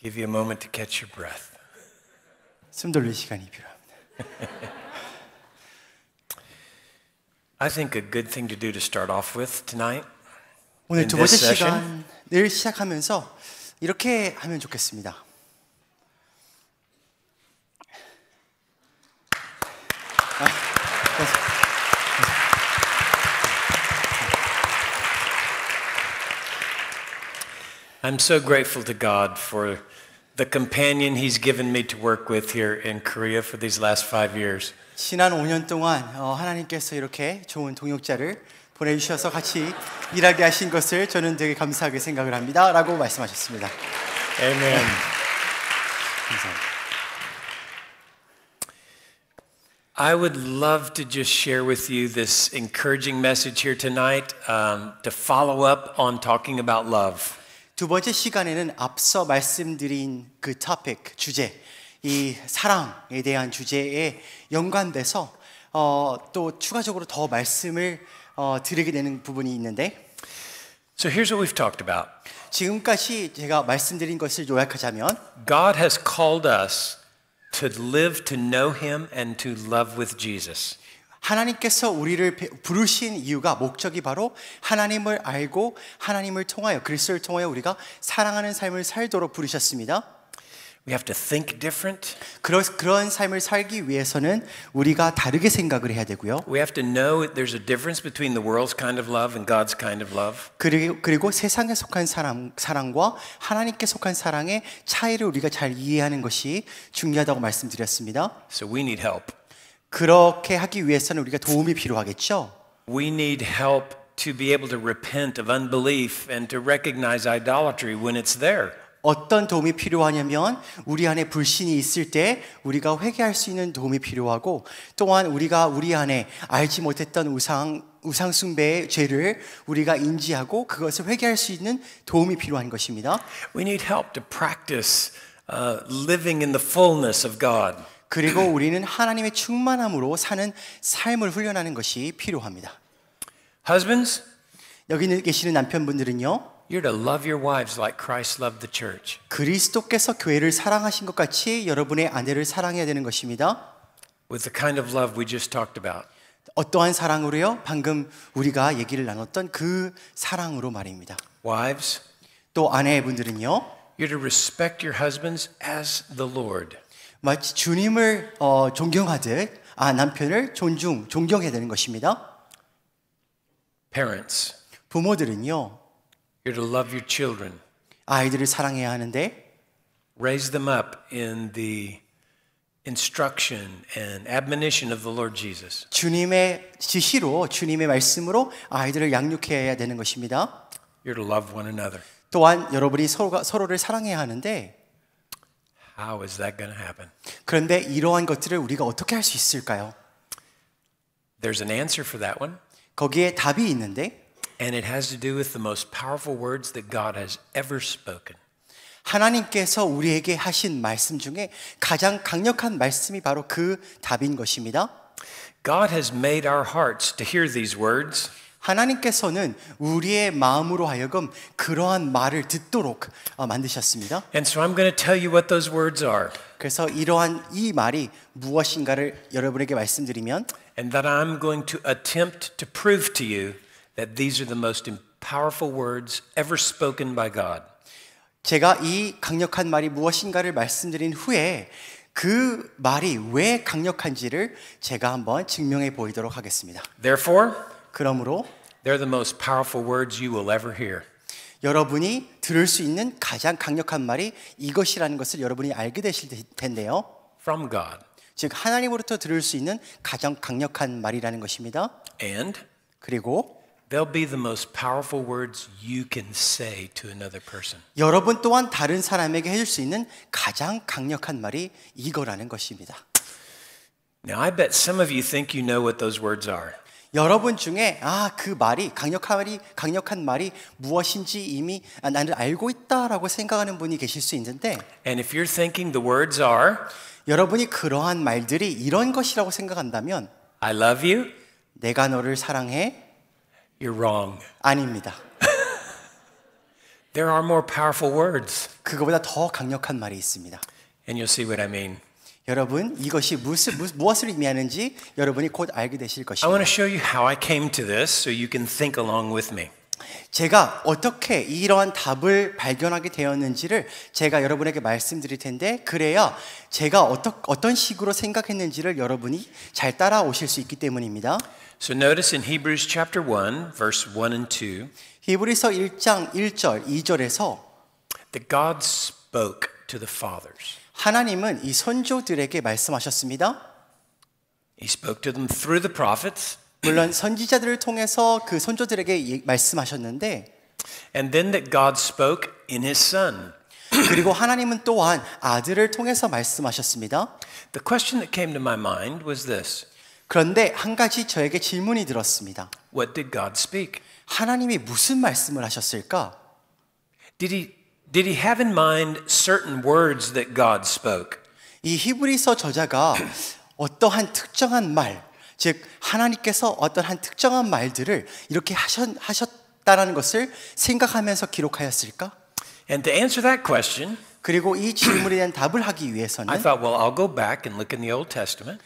Give you a moment to catch your breath. 숨 돌릴 시간이 필요합니다. I think a good thing to do to start off with tonight. 오늘 두 번째 시간을 시작하면서 이렇게 하면 좋겠습니다. I'm so grateful to God for the companion He's given me to work with here in Korea for these last 5 years. 지난 5년 동안 하나님께서 이렇게 좋은 동역자를 보내주셔서 같이 일하게 하신 것을 저는 되게 감사하게 생각을 합니다. 라고 말씀하셨습니다. Amen. 감사합니다. I would love to just share with you this encouraging message here tonight to follow up on talking about love. 두 번째 시간에는 앞서 말씀드린 그 토픽, 주제, 이 사랑에 대한 주제에 연관돼서 또 추가적으로 더 말씀을 드리게 되는 부분이 있는데 So here's what we've talked about. 지금까지 제가 말씀드린 것을 요약하자면 God has called us to live to know Him and to love with Jesus. 하나님께서 우리를 부르신 이유가 목적이 바로 하나님을 알고 하나님을 통하여 그리스도를 통하여 우리가 사랑하는 삶을 살도록 부르셨습니다. We have to think different. 그런 삶을 살기 위해서는 우리가 다르게 생각을 해야 되고요. We have to know there's a difference between the world's kind of love and God's kind of love. 그리고 세상에 속한 사랑과 하나님께 속한 사랑의 차이를 우리가 잘 이해하는 것이 중요하다고 말씀드렸습니다. So we need help. 그렇게 하기 위해서는 우리가 도움이 필요하겠죠. We need help to be able to repent of unbelief and to recognize idolatry when it's there. 어떤 도움이 필요하냐면 우리 안에 불신이 있을 때 우리가 회개할 수 있는 도움이 필요하고 또한 우리가 우리 안에 알지 못했던 우상 숭배의 죄를 우리가 인지하고 그것을 회개할 수 있는 도움이 필요한 것입니다. We need help to practice living in the fullness of God. 그리고 우리는 하나님의 충만함으로 사는 삶을 훈련하는 것이 필요합니다. Husbands, 여기 계시는 남편분들은요. you're to love your wives like Christ loved the church. 그리스도께서 교회를 사랑하신 것 같이 여러분의 아내를 사랑해야 되는 것입니다. With the kind of love we just talked about. 어떠한 사랑으로요? 방금 우리가 얘기를 나눴던 그 사랑으로 말입니다. Wives, 또 아내분들은요. you're to respect your husbands as the Lord. 마치 주님을 존경하듯 남편을 존경해야 되는 것입니다. Parents, 부모들은요. you're to love your children. 아이들을 사랑해야 하는데 Raise them up in the instruction and admonition of the Lord Jesus. 주님의 지시로 주님의 말씀으로 아이들을 양육해야 되는 것입니다. You're to love one another. 또한 여러분이 서로를 사랑해야 하는데 How is that going to happen? 그런데 이러한 것들을 우리가 어떻게 할 수 있을까요? There's an answer for that one. 거기에 답이 있는데 And it has to do with the most powerful words that God has ever spoken. 하나님께서 우리에게 하신 말씀 중에 가장 강력한 말씀이 바로 그 답인 것입니다. God has made our hearts to hear these words. 하나님께서는 우리의 마음으로 하여금 그러한 말을 듣도록 만드셨습니다. And so I'm going to tell you what those words are. 그래서 이러한 이 말이 무엇인가를 여러분에게 말씀드리면 And that I'm going to attempt to prove to you that these are the most powerful words ever spoken by God. 제가 이 강력한 말이 무엇인가를 말씀드린 후에 그 말이 왜 강력한지를 제가 한번 증명해 보이도록 하겠습니다. Therefore, 그러므로 they're the most powerful words you will ever hear. 여러분이 들을 수 있는 가장 강력한 말이 이것이라는 것을 여러분이 알게 되실 텐데요. From God. 즉 하나님으로부터 들을 수 있는 가장 강력한 말이라는 것입니다. And 그리고 they'll be the most powerful words you can say to another person. 여러분 또한 다른 사람에게 해줄 수 있는 가장 강력한 말이 이거라는 것입니다. Now, I bet some of you think you know what those words are. 여러분 중에 그 말이 강력한 말이 무엇인지 이미 나는 알고 있다라고 생각하는 분이 계실 수 있는데 And if you're thinking the words are 여러분이 그러한 말들이 이런 것이라고 생각한다면 I love you, 내가 너를 사랑해 you're wrong. 아닙니다. There are more powerful words, 그거보다 더 강력한 말이 있습니다. and you'll see what I mean. 여러분, 이것이 무엇을 의미하는지 여러분이 곧 알게 되실 I 것입니다. want to show you how I came to this so you can think along with me. 제가 어떻게 이러한 답을 발견하게 되었는지를 제가 여러분에게 말씀드릴 텐데, 그래야 제가 어떤 식으로 생각했는지를 여러분이 잘 따라오실 수 있기 때문입니다. So notice in Hebrews chapter 1, verse 1 and 2, 히브리서 1장 1절, 2절에서 that God spoke to the fathers. 하나님은 이 선조들에게 말씀하셨습니다. He spoke to them through the prophets, 물론 선지자들을 통해서 그 선조들에게 말씀하셨는데, and then that God spoke in His Son. 그리고 하나님은 또한 아들을 통해서 말씀하셨습니다. The question that came to my mind was this: 그런데 한 가지 저에게 질문이 들었습니다. what did God speak? 하나님이 무슨 말씀을 하셨을까? Did He have in mind certain words that God spoke? 이 히브리서 저자가 어떠한 특정한 말, 즉 하나님께서 어떠한 특정한 말들을 이렇게 하셨다라는 것을 생각하면서 기록하였을까? And to answer that question, 그리고 이 질문에 대한 답을 하기 I 위해서는 thought, well, I'll go back and look in the Old Testament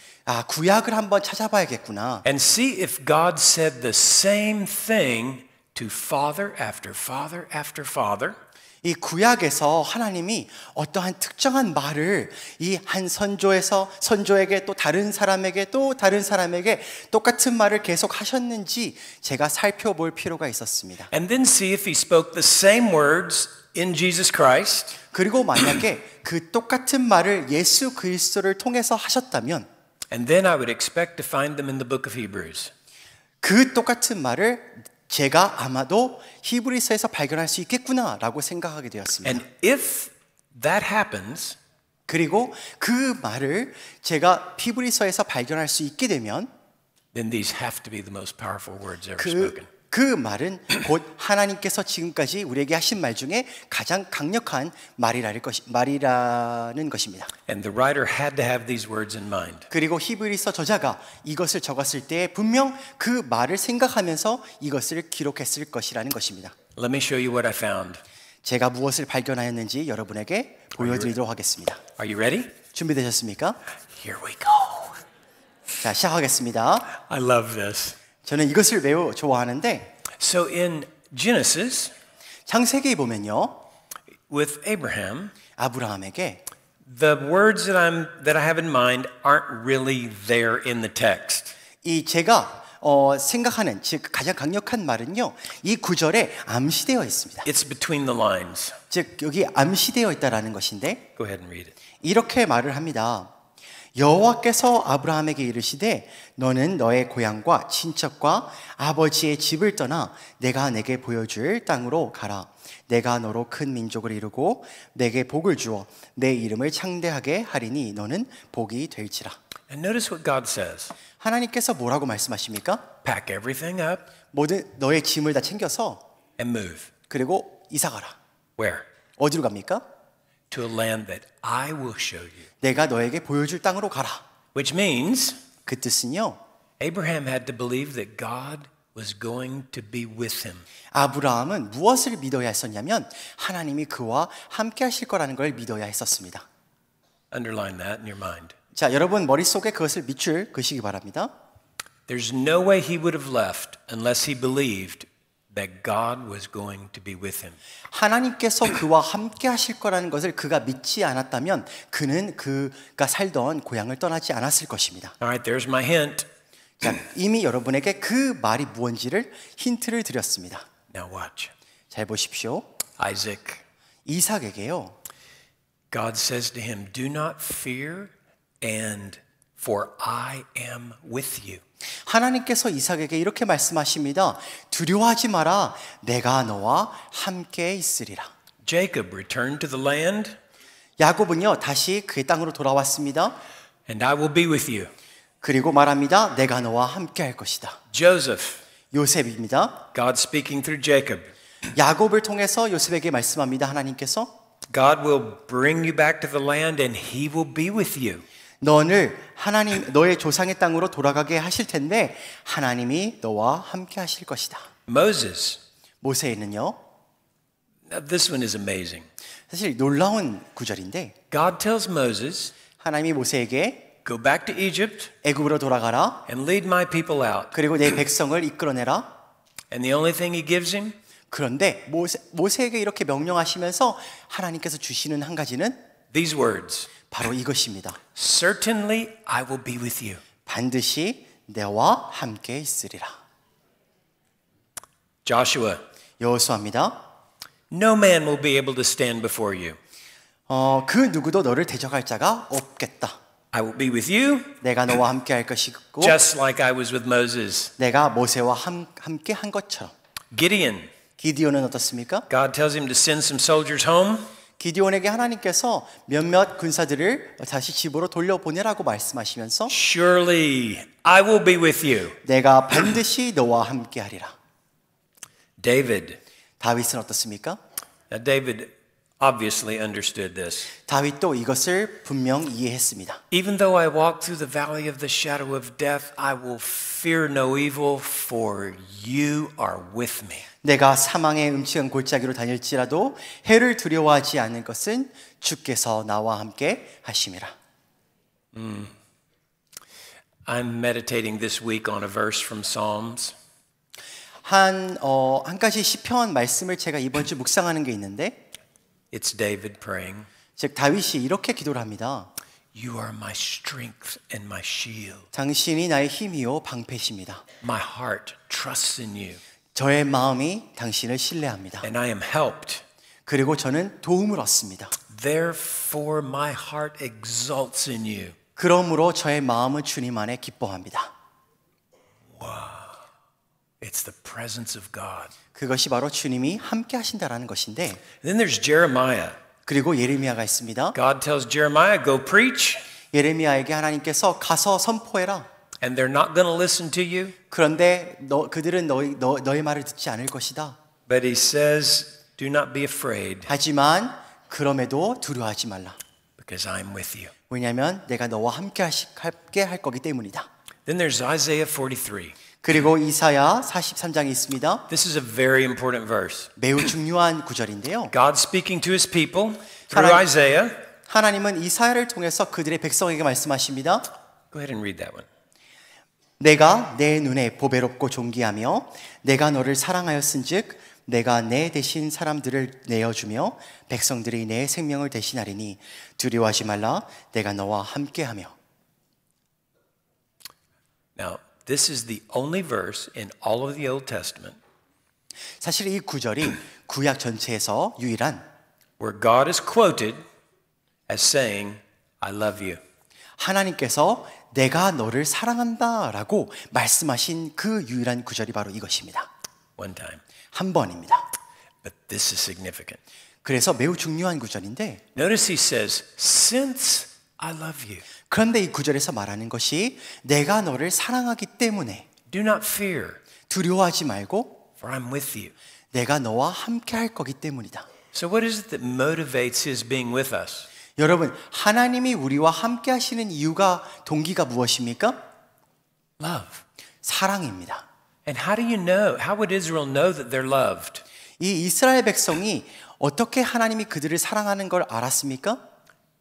구약을 한번 찾아봐야겠구나. and see if God said the same thing to father after father after father. 이 구약에서 하나님이 어떠한 특정한 말을 이 한 선조에게 또 다른 사람에게 또 다른 사람에게 똑같은 말을 계속 하셨는지 제가 살펴볼 필요가 있었습니다. And then see if He spoke the same words in Jesus Christ. 그리고 만약에 그 똑같은 말을 예수 그리스도를 통해서 하셨다면 And then I would expect to find them in the book of Hebrews. 그 똑같은 말을 제가 아마도 히브리서에서 발견할 수 있겠구나라고 생각하게 되었습니다. And if that happens, 그리고 그 말을 제가 히브리서에서 발견할 수 있게 되면 then these have to be the most powerful words ever spoken. 그 말은 곧 하나님께서 지금까지 우리에게 하신 말 중에 가장 강력한 말이라는 것입니다. And the writer had to have these words in mind. 그리고 히브리서 저자가 이것을 적었을 때 분명 그 말을 생각하면서 이것을 기록했을 것이라는 것입니다. Let me show you what I found. 제가 무엇을 발견하였는지 여러분에게 보여드리도록 하겠습니다. Are you ready? 준비되셨습니까? Here we go. 자, 시작하겠습니다. I love this. 저는 이것을 매우 좋아하는데, So in Genesis, 창세기에 보면요, with Abraham, 아브라함에게 the words that I have in mind aren't really there in the text. 이 제가 생각하는 즉 가장 강력한 말은요, 이 구절에 암시되어 있습니다. It's between the lines. 즉 여기 암시되어 있다라는 것인데, Go ahead and read it. 이렇게 말을 합니다. 여호와께서 아브라함에게 이르시되 너는 너의 고향과 친척과 아버지의 집을 떠나 내가 내게 보여줄 땅으로 가라. 내가 너로 큰 민족을 이루고 내게 복을 주어 내 이름을 창대하게 하리니 너는 복이 될지라. And notice what God says. 하나님께서 뭐라고 말씀하십니까? Pack everything up 모든 너의 짐을 다 챙겨서 and move. 그리고 이사 가라. Where? 어디로 갑니까? To a land that I will show you. 내가 너에게 보여줄 땅으로 가라. Which means 그 뜻은요, Abraham had to believe that God was going to be with him. 아브라함은 무엇을 믿어야 했었냐면 하나님이 그와 함께 하실 거라는 걸 믿어야 했었습니다. Underline that in your mind. 자, 여러분 머릿속에 그것을 밑줄 그시기 바랍니다. There's no way he would have left unless he believed that God was going to be with him. 하나님께서 그와 함께 하실 거라는 것을 그가 믿지 않았다면 그는 그가 살던 고향을 떠나지 않았을 것입니다. All right, there's my hint. 자, 이미 여러분에게 그 말이 무엇인지를 힌트를 드렸습니다. Now watch. 잘 보십시오. Isaac. 이삭에게요, God says to him, "Do not fear, and for I am with you." 하나님께서 이삭에게 이렇게 말씀하십니다. 두려워하지 마라. 내가 너와 함께 있으리라. Jacob returned to the land, 야곱은요, 다시 그의 땅으로 돌아왔습니다. and I will be with you. 그리고 말합니다. 내가 너와 함께 할 것이다. Joseph. 요셉입니다. God speaking through Jacob. 야곱을 통해서 요셉에게 말씀합니다. 하나님께서 God will bring you back to the land, and He will be with you. 너의 조상의 땅으로 돌아가게 하실 텐데 하나님이 너와 함께 하실 것이다. Moses. 모세는요, Now, this one is amazing. 사실 놀라운 구절인데 God tells Moses, 하나님이 모세에게 go back to Egypt 애굽으로 돌아가라. and lead my people out. 그리고 내 백성을 이끌어내라. And the only thing he gives him, 그런데 모세에게 이렇게 명령하시면서 하나님께서 주시는 한 가지는 these words, 바로 이것입니다. certainly I will be with you. 반드시 내와 함께 있으리라. Joshua, 여호수아입니다. no man will be able to stand before you. 그 누구도 너를 대적할 자가 없겠다. I will be with you, 내가 너와 함께 할 것이고 just like I was with Moses. 내가 모세와 함께 한 것처럼. Gideon, 기디온은 어떻습니까? God tells him to send some soldiers home. 기디온에게 하나님께서 몇몇 군사들을 다시 집으로 돌려보내라고 말씀하시면서 Surely I will be with you. 내가 반드시 너와 함께 하리라. David. 다윗은 어떻습니까? Now, David obviously understood this. 다윗도 이것을 분명 이해했습니다. Even though I walk through the valley of the shadow of death, I will fear no evil, for you are with me. 내가 사망의 음침한 골짜기로 다닐지라도 해를 두려워하지 않을 것은 주께서 나와 함께 하심이라. I'm meditating this week on a verse from Psalms. 한 가지 시편 말씀을 제가 이번 주 묵상하는 게 있는데, It's David praying. 즉 다윗이 이렇게 기도를 합니다. You are my strength and my shield. 당신이 나의 힘이요 방패십니다. My heart trusts in you, 저의 마음이 당신을 신뢰합니다. and I am helped. 그리고 저는 도움을 얻습니다. Therefore my heart exults in you. 그러므로 저의 마음은 주님 안에 기뻐합니다. It's the presence of God. 그것이 바로 주님이 함께 하신다라는 것인데, Then there's Jeremiah. 그리고 예레미야가 있습니다. God tells Jeremiah, go preach, 예레미야에게 하나님께서 가서 선포해라. and they're not going to listen to you. 그런데 그들은 너의 말을 듣지 않을 것이다. But he says, do not be afraid, 하지만 그럼에도 두려워하지 말라. because I'm with you. 왜냐하면 내가 너와 함께 할 거기 때문이다. Then there's Isaiah 43. 그리고 이사야 43장이 있습니다. This is a very important verse. 매우 중요한 구절인데요. God speaking to his people through 하나님- Isaiah. 하나님은 이사야를 통해서 그들의 백성에게 말씀하십니다. Go ahead and read that one. 내가 내 눈에 보배롭고 존귀하며 내가 너를 사랑하였은즉 내가 내 대신 사람들을 내어주며 백성들이 내 생명을 대신하리니 두려워하지 말라. 내가 너와 함께하며. Now, this is the only verse in all of the Old Testament 사실 이 구절이 구약 전체에서 유일한 where God is quoted as saying, I love you. 하나님께서 내가 너를 사랑한다라고 말씀하신 그 유일한 구절이 바로 이것입니다. One time. 한 번입니다. But this is significant. 그래서 매우 중요한 구절인데, Notice he says, since I love you, 그런데 이 구절에서 말하는 것이 내가 너를 사랑하기 때문에 do not fear, 두려워하지 말고 for I'm with you. 내가 너와 함께 할 거기 때문이다. So what is it that motivates his being with us? 여러분, 하나님이 우리와 함께 하시는 이유가, 동기가 무엇입니까? Love. 사랑입니다. And how do you know? How would Israel know that they're loved? 이 이스라엘 백성이 어떻게 하나님이 그들을 사랑하는 걸 알았습니까?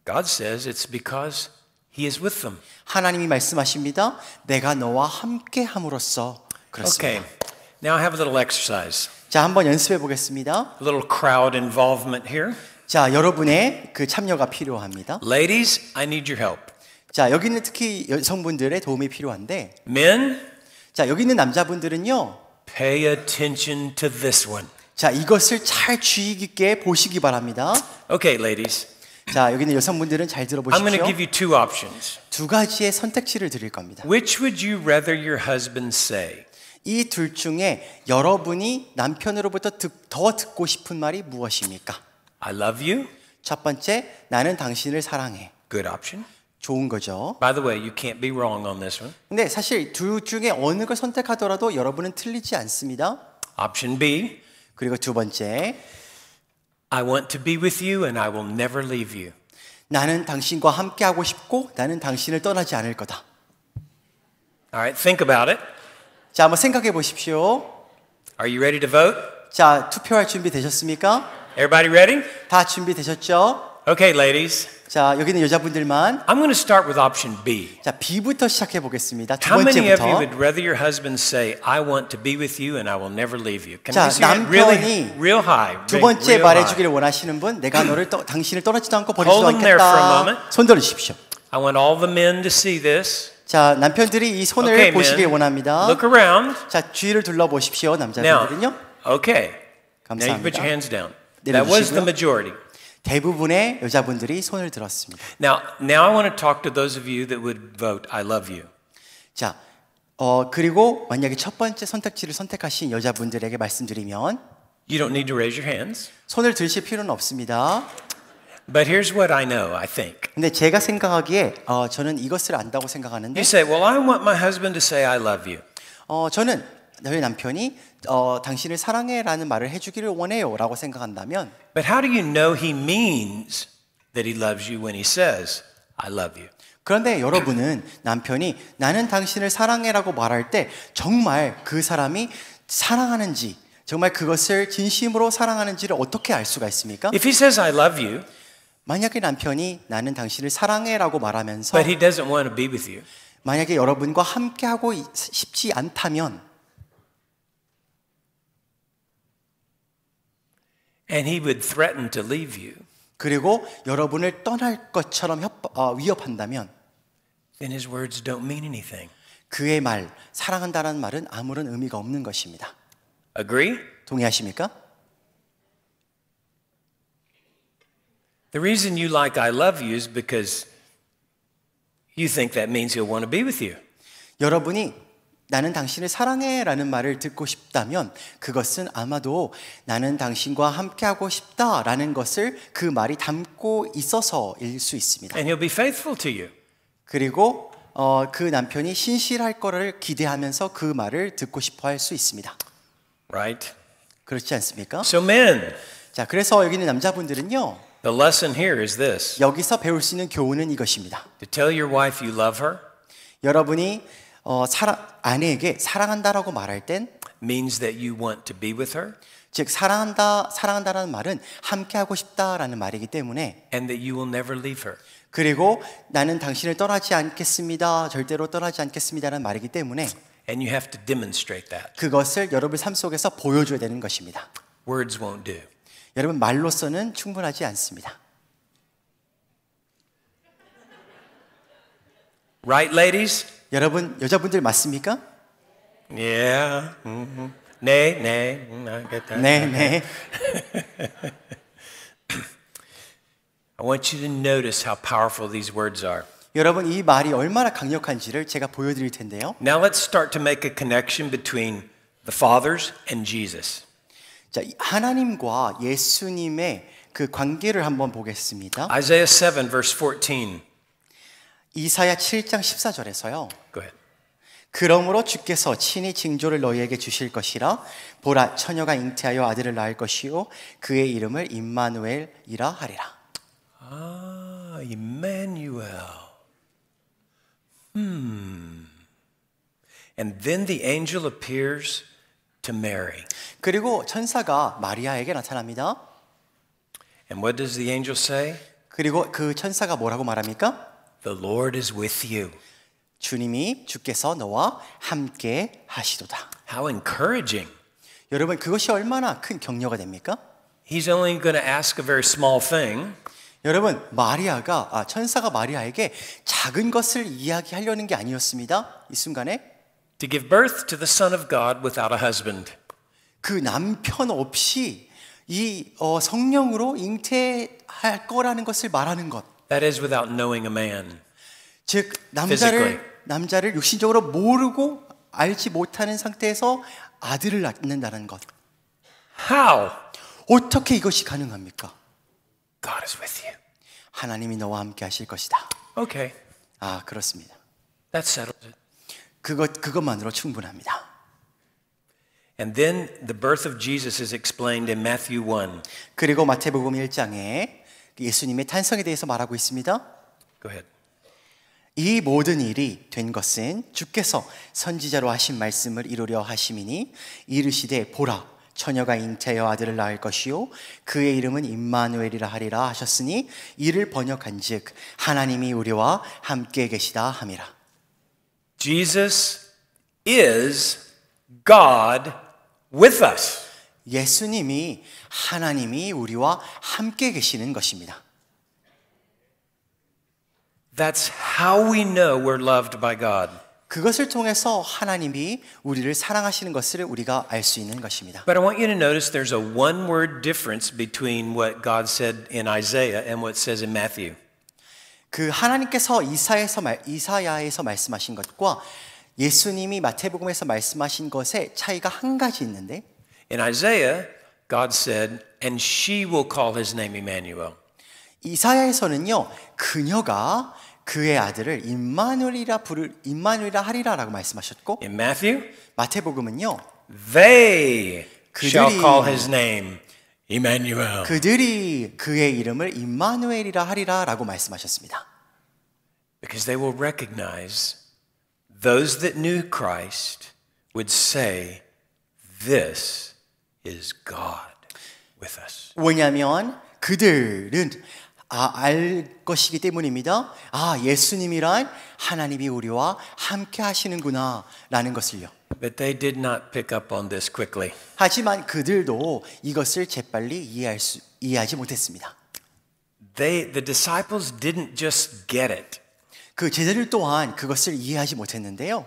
God says it's because he is with them. 하나님이 말씀하십니다. 내가 너와 함께 함으로써 그렇습니다. Okay. Now I have a little exercise. 자, 한번 연습해 보겠습니다. A little crowd involvement here. 자, 여러분의 그 참여가 필요합니다. Ladies, I need your help. 자, 여기 있는 특히 여성분들의 도움이 필요한데, Men, 자, 여기 있는 남자분들은요, pay attention to this one. 자, 이것을 잘 주의 깊게 보시기 바랍니다. Okay, ladies. 자, 여기 있는 여성분들은 잘 I'm going to 들어보십시오. give you two options. 두 가지의 선택지를 드릴 겁니다. Which would you rather your husband say? 이 둘 중에 여러분이 남편으로부터 더 듣고 싶은 말이 무엇입니까? I love you. 첫 번째, 나는 당신을 사랑해. Good option. 좋은 거죠. By the way, you can't be wrong on this one. 근데 사실 둘 중에 어느 걸 선택하더라도 여러분은 틀리지 않습니다. Option B, 그리고 두 번째, I want to be with you and I will never leave you. 나는 당신과 함께 하고 싶고 나는 당신을 떠나지 않을 거다. All right, think about it. 자, 한번 생각해 보십시오. Are you ready to vote? 자, 투표할 준비 되셨습니까? Everybody ready? 다 준비되셨죠? Okay, ladies. 자, 여기는 여자분들만. I'm going to start with option B. 자, B부터 시작해 보겠습니다. 두 How many of you 번째부터. would rather your husband say, I want to be with you and I will never leave you? Can 자, we see that really, 남편이 real high? 두 번째 real high. 말해주기를 원하시는 분, 내가 당신을 떠나지도 않고 버리지도 Hold them there for a 않겠다. moment. 손 들어주십시오. I want all the men to see this. 자, 남편들이 이 손을 Okay, 보시길 men. 원합니다. Look around. 자, 주위를 둘러보십시오, Now, 남자분들은요. okay. Now you put 감사합니다. your hands down. That was the 내려주시고요. majority. 대부분의 여자분들이 손을 들었습니다. Now I want to talk to those of you that would vote, I love you. 자, 그리고 만약에 첫 번째 선택지를 선택하신 여자분들에게 말씀드리면 You don't need to raise your hands. 손을 들실 필요는 없습니다. But here's what I know, I think. 근데 제가 생각하기에 저는 이것을 안다고 생각하는데 You say, well, I want my husband to say I love you. 저는 저희 남편이 당신을 사랑해라는 말을 해주기를 원해요라고 생각한다면 But how do you know he means that he loves you when he says, I love you? 그런데 여러분은 남편이 나는 당신을 사랑해라고 말할 때 정말 그 사람이 사랑하는지 정말 그것을 진심으로 사랑하는지를 어떻게 알 수가 있습니까? If he says, I love you, 만약에 남편이 나는 당신을 사랑해라고 말하면서 but he doesn't want to be with you, 만약에 여러분과 함께하고 싶지 않다면 and he would threaten to leave you, 그리고 여러분을 떠날 것처럼 위협한다면 then his words don't mean anything. 그의 말, 사랑한다는 말은 아무런 의미가 없는 것입니다. Agree? 동의하십니까? The reason you like I love you is because you think that means he'll want to be with you. 여러분이 나는 당신을 사랑해라는 말을 듣고 싶다면 그것은 아마도 나는 당신과 함께하고 싶다라는 것을 그 말이 담고 있어서일 수 있습니다. And he'll be faithful to you. 그리고 그 남편이 신실할 거를 기대하면서 그 말을 듣고 싶어 할 수 있습니다. Right? 그렇지 않습니까? So men, 자, 그래서 여기 있는 남자분들은요. the lesson here is this. 여기서 배울 수 있는 교훈은 이것입니다. To tell your wife you love her 여러분이 아내에게 사랑한다라고 말할 땐 means that you want to be with her 즉 사랑한다라는 말은 함께하고 싶다라는 말이기 때문에 and that you will never leave her. 그리고 나는 당신을 떠나지 않겠습니다. 절대로 떠나지 않겠습니다라는 말이기 때문에 And you have to demonstrate that. 그것을 여러분 삶 속에서 보여줘야 되는 것입니다. Words won't do. 여러분 말로서는 충분하지 않습니다. Right, ladies? 여러분 여자분들 맞습니까? Yeah. Mm-hmm. Nay, nay. I get that. 네, 네. I want you to notice how powerful these words are. 여러분 이 말이 얼마나 강력한지를 제가 보여드릴 텐데요. Now let's start to make a connection between the fathers and Jesus. 자, 하나님과 예수님의 그 관계를 한번 보겠습니다. Isaiah 7 verse 14. 이사야 7장 14절에서요. Go ahead. 그러므로 주께서 친히 징조를 너희에게 주실 것이라 보라 처녀가 잉태하여 아들을 낳을 것이요 그의 이름을 임마누엘이라 하리라. Ah, Emmanuel. And then the angel appears to Mary. 그리고 천사가 마리아에게 나타납니다. And what does the angel say? 그리고 그 천사가 뭐라고 말합니까? The Lord is with you. 주께서 너와 함께 하시도다. How encouraging. 여러분 그것이 얼마나 큰 격려가 됩니까? He's only going to ask a very small thing. 여러분 천사가 마리아에게 작은 것을 이야기하려는 게 아니었습니다. 이 순간에 To give birth to the Son of God without a husband. 그 남편 없이 이 성령으로 잉태할 거라는 것을 말하는 것. That is without knowing a man. 즉 Physically. 남자를 육신적으로 모르고 알지 못하는 상태에서 아들을 낳는다는 것. How? 어떻게 이것이 가능합니까? God is with you. 하나님이 너와 함께 하실 것이다. Okay, 그렇습니다. that settles it. 그것만으로 충분합니다. And then the birth of Jesus is explained in Matthew 1. 그리고 마태복음 1장에 예수님의 탄생에 대해서 말하고 있습니다. Go ahead. 이 모든 일이 된 것은 주께서 선지자로 하신 말씀을 이루려 하심이니 이르시되 보라 처녀가 잉태하여 아들을 낳을 것이요 그의 이름은 임마누엘이라 하리라 하셨으니 이를 번역한즉 하나님이 우리와 함께 계시다 함이라. Jesus is God with us. 예수님이 하나님이 우리와 함께 계시는 것입니다. That's how we know we're loved by God. 그것을 통해서 하나님이 우리를 사랑하시는 것을 우리가 알 수 있는 것입니다. But I want you to notice there's a one-word difference between what God said in Isaiah and what it says in Matthew. 그 하나님께서 이사야에서 말씀하신 것과 예수님이 마태복음에서 말씀하신 것의 차이가 한 가지 있는데 In Isaiah, God said, and she will call his name Emmanuel. 이사야에서는요, 그녀가 그의 아들을 임마누엘이라 하리라라고 말씀하셨고, In Matthew, 마태복음은요, they shall 그들이- call his name Emmanuel. 그들이 그의 이름을 임마누엘이라 하리라라고 말씀하셨습니다. Because they will recognize those that knew Christ would say, this is God with us. 왜냐하면 그들은 알 것이기 때문입니다. 예수님이란 하나님이 우리와 함께 하시는구나 라는 것을요. But they did not pick up on this quickly. 하지만 그들도 이것을 재빨리 이해하지 못했습니다. The disciples didn't just get it. 그 제자들 또한 그것을 이해하지 못했는데요.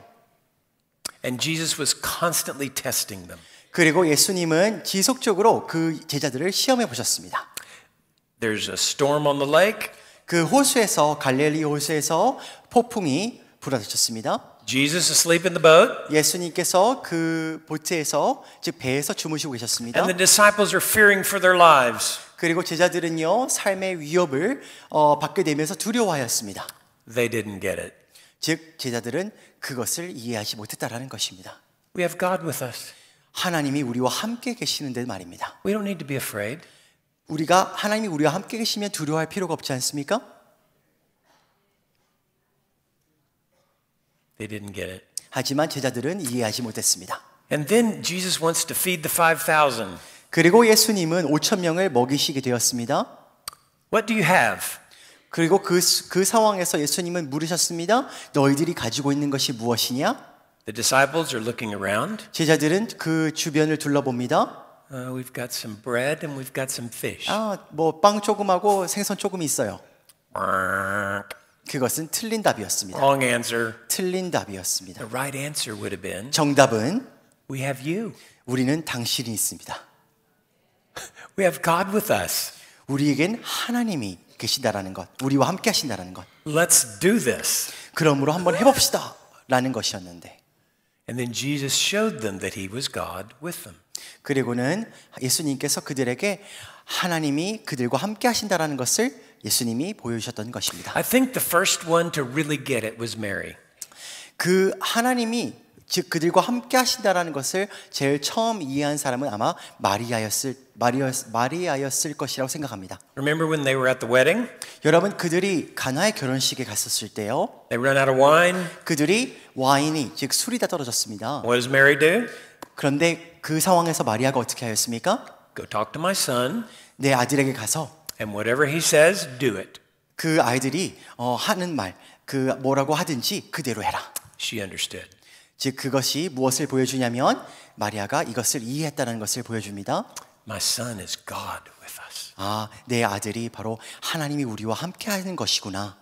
And Jesus was constantly testing them. 그리고 예수님은 지속적으로 그 제자들을 시험해 보셨습니다. There's a storm on the lake. 그 호수에서 갈릴리 호수에서 폭풍이 불어닥쳤습니다. Jesus asleep in the boat. 예수님께서 그 보트에서 즉 배에서 주무시고 계셨습니다. And the disciples are fearing for their lives. 그리고 제자들은요 삶의 위협을 받게 되면서 두려워하였습니다. They didn't get it. 즉 제자들은 그것을 이해하지 못했다라는 것입니다. We have God with us. 하나님이 우리와 함께 계시는데 말입니다. We don't need to be afraid. 하나님이 우리와 함께 계시면 두려워할 필요가 없지 않습니까? They didn't get it. 하지만 제자들은 이해하지 못했습니다. And then Jesus wants to feed the 5,000. 그리고 예수님은 5천 명을 먹이시게 되었습니다. What do you have? 그리고 그 상황에서 예수님은 물으셨습니다. 너희들이 가지고 있는 것이 무엇이냐? The disciples are looking around. 제자들은 그 주변을 둘러봅니다. We've got some bread and we've got some fish. 빵 조금하고 생선 조금이 있어요. 그것은 틀린 답이었습니다. Wrong answer. 틀린 답이었습니다. The right answer would have been, 정답은 we have you. 우리는 당신이 있습니다. We have God with us. 우리에겐 하나님이 계신다라는 것, 우리와 함께 하신다라는 것. Let's do this. 그러므로 한번 해봅시다 라는 것이었는데 And then Jesus showed them that he was God with them. 그리고는 예수님께서 그들에게 하나님이 그들과 함께 하신다라는 것을 예수님이 보여주셨던 것입니다. I think the first one to really get it was Mary. 그 하나님이 즉 그들과 함께 하신다라는 것을 제일 처음 이해한 사람은 아마 마리아였을 것이라고 생각합니다. Remember when they were at the wedding? 여러분 그들이 가나의 결혼식에 갔었을 때요. They run out of wine. 그들이 와인이 즉 술이 다 떨어졌습니다. What does Mary do? 그런데 그 상황에서 마리아가 어떻게 하였습니까? Go talk to my son, 내 아들에게 가서 and whatever he says, do it. 그 아이들이 하는 말, 그 뭐라고 하든지 그대로 해라. She understood. 즉 그것이 무엇을 보여주냐면 마리아가 이것을 이해했다는 것을 보여줍니다. My son is God with us. 내 아들이 바로 하나님이 우리와 함께하는 것이구나.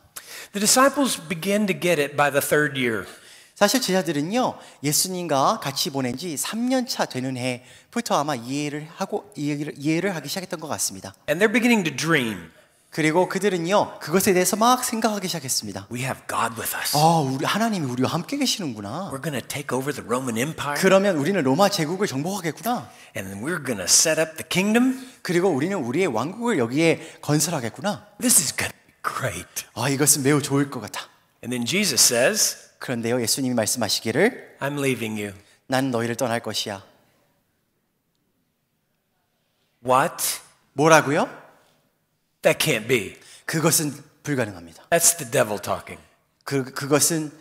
The disciples began to get it by the third year. 사실 제자들은요 예수님과 같이 보낸 지 3년 차 되는 해부터 아마 이해를 하기 시작했던 것 같습니다. And they're beginning to dream. 그리고 그들은요 그것에 대해서 막 생각하기 시작했습니다. We have God with us. 우리 하나님이 우리와 함께 계시는구나. We're going to take over the Roman Empire. 그러면 우리는 로마 제국을 정복하겠구나. And then we're going to set up the kingdom. 그리고 우리는 우리의 왕국을 여기에 건설하겠구나. This is going to be great. 이것은 매우 좋을 것 같아. And then Jesus says, 그런데요 예수님이 말씀하시기를 I'm leaving you. 난 너희를 떠날 것이야. What? 뭐라고요? That can't be. 그것은 불가능합니다. That's the devil talking. 그것은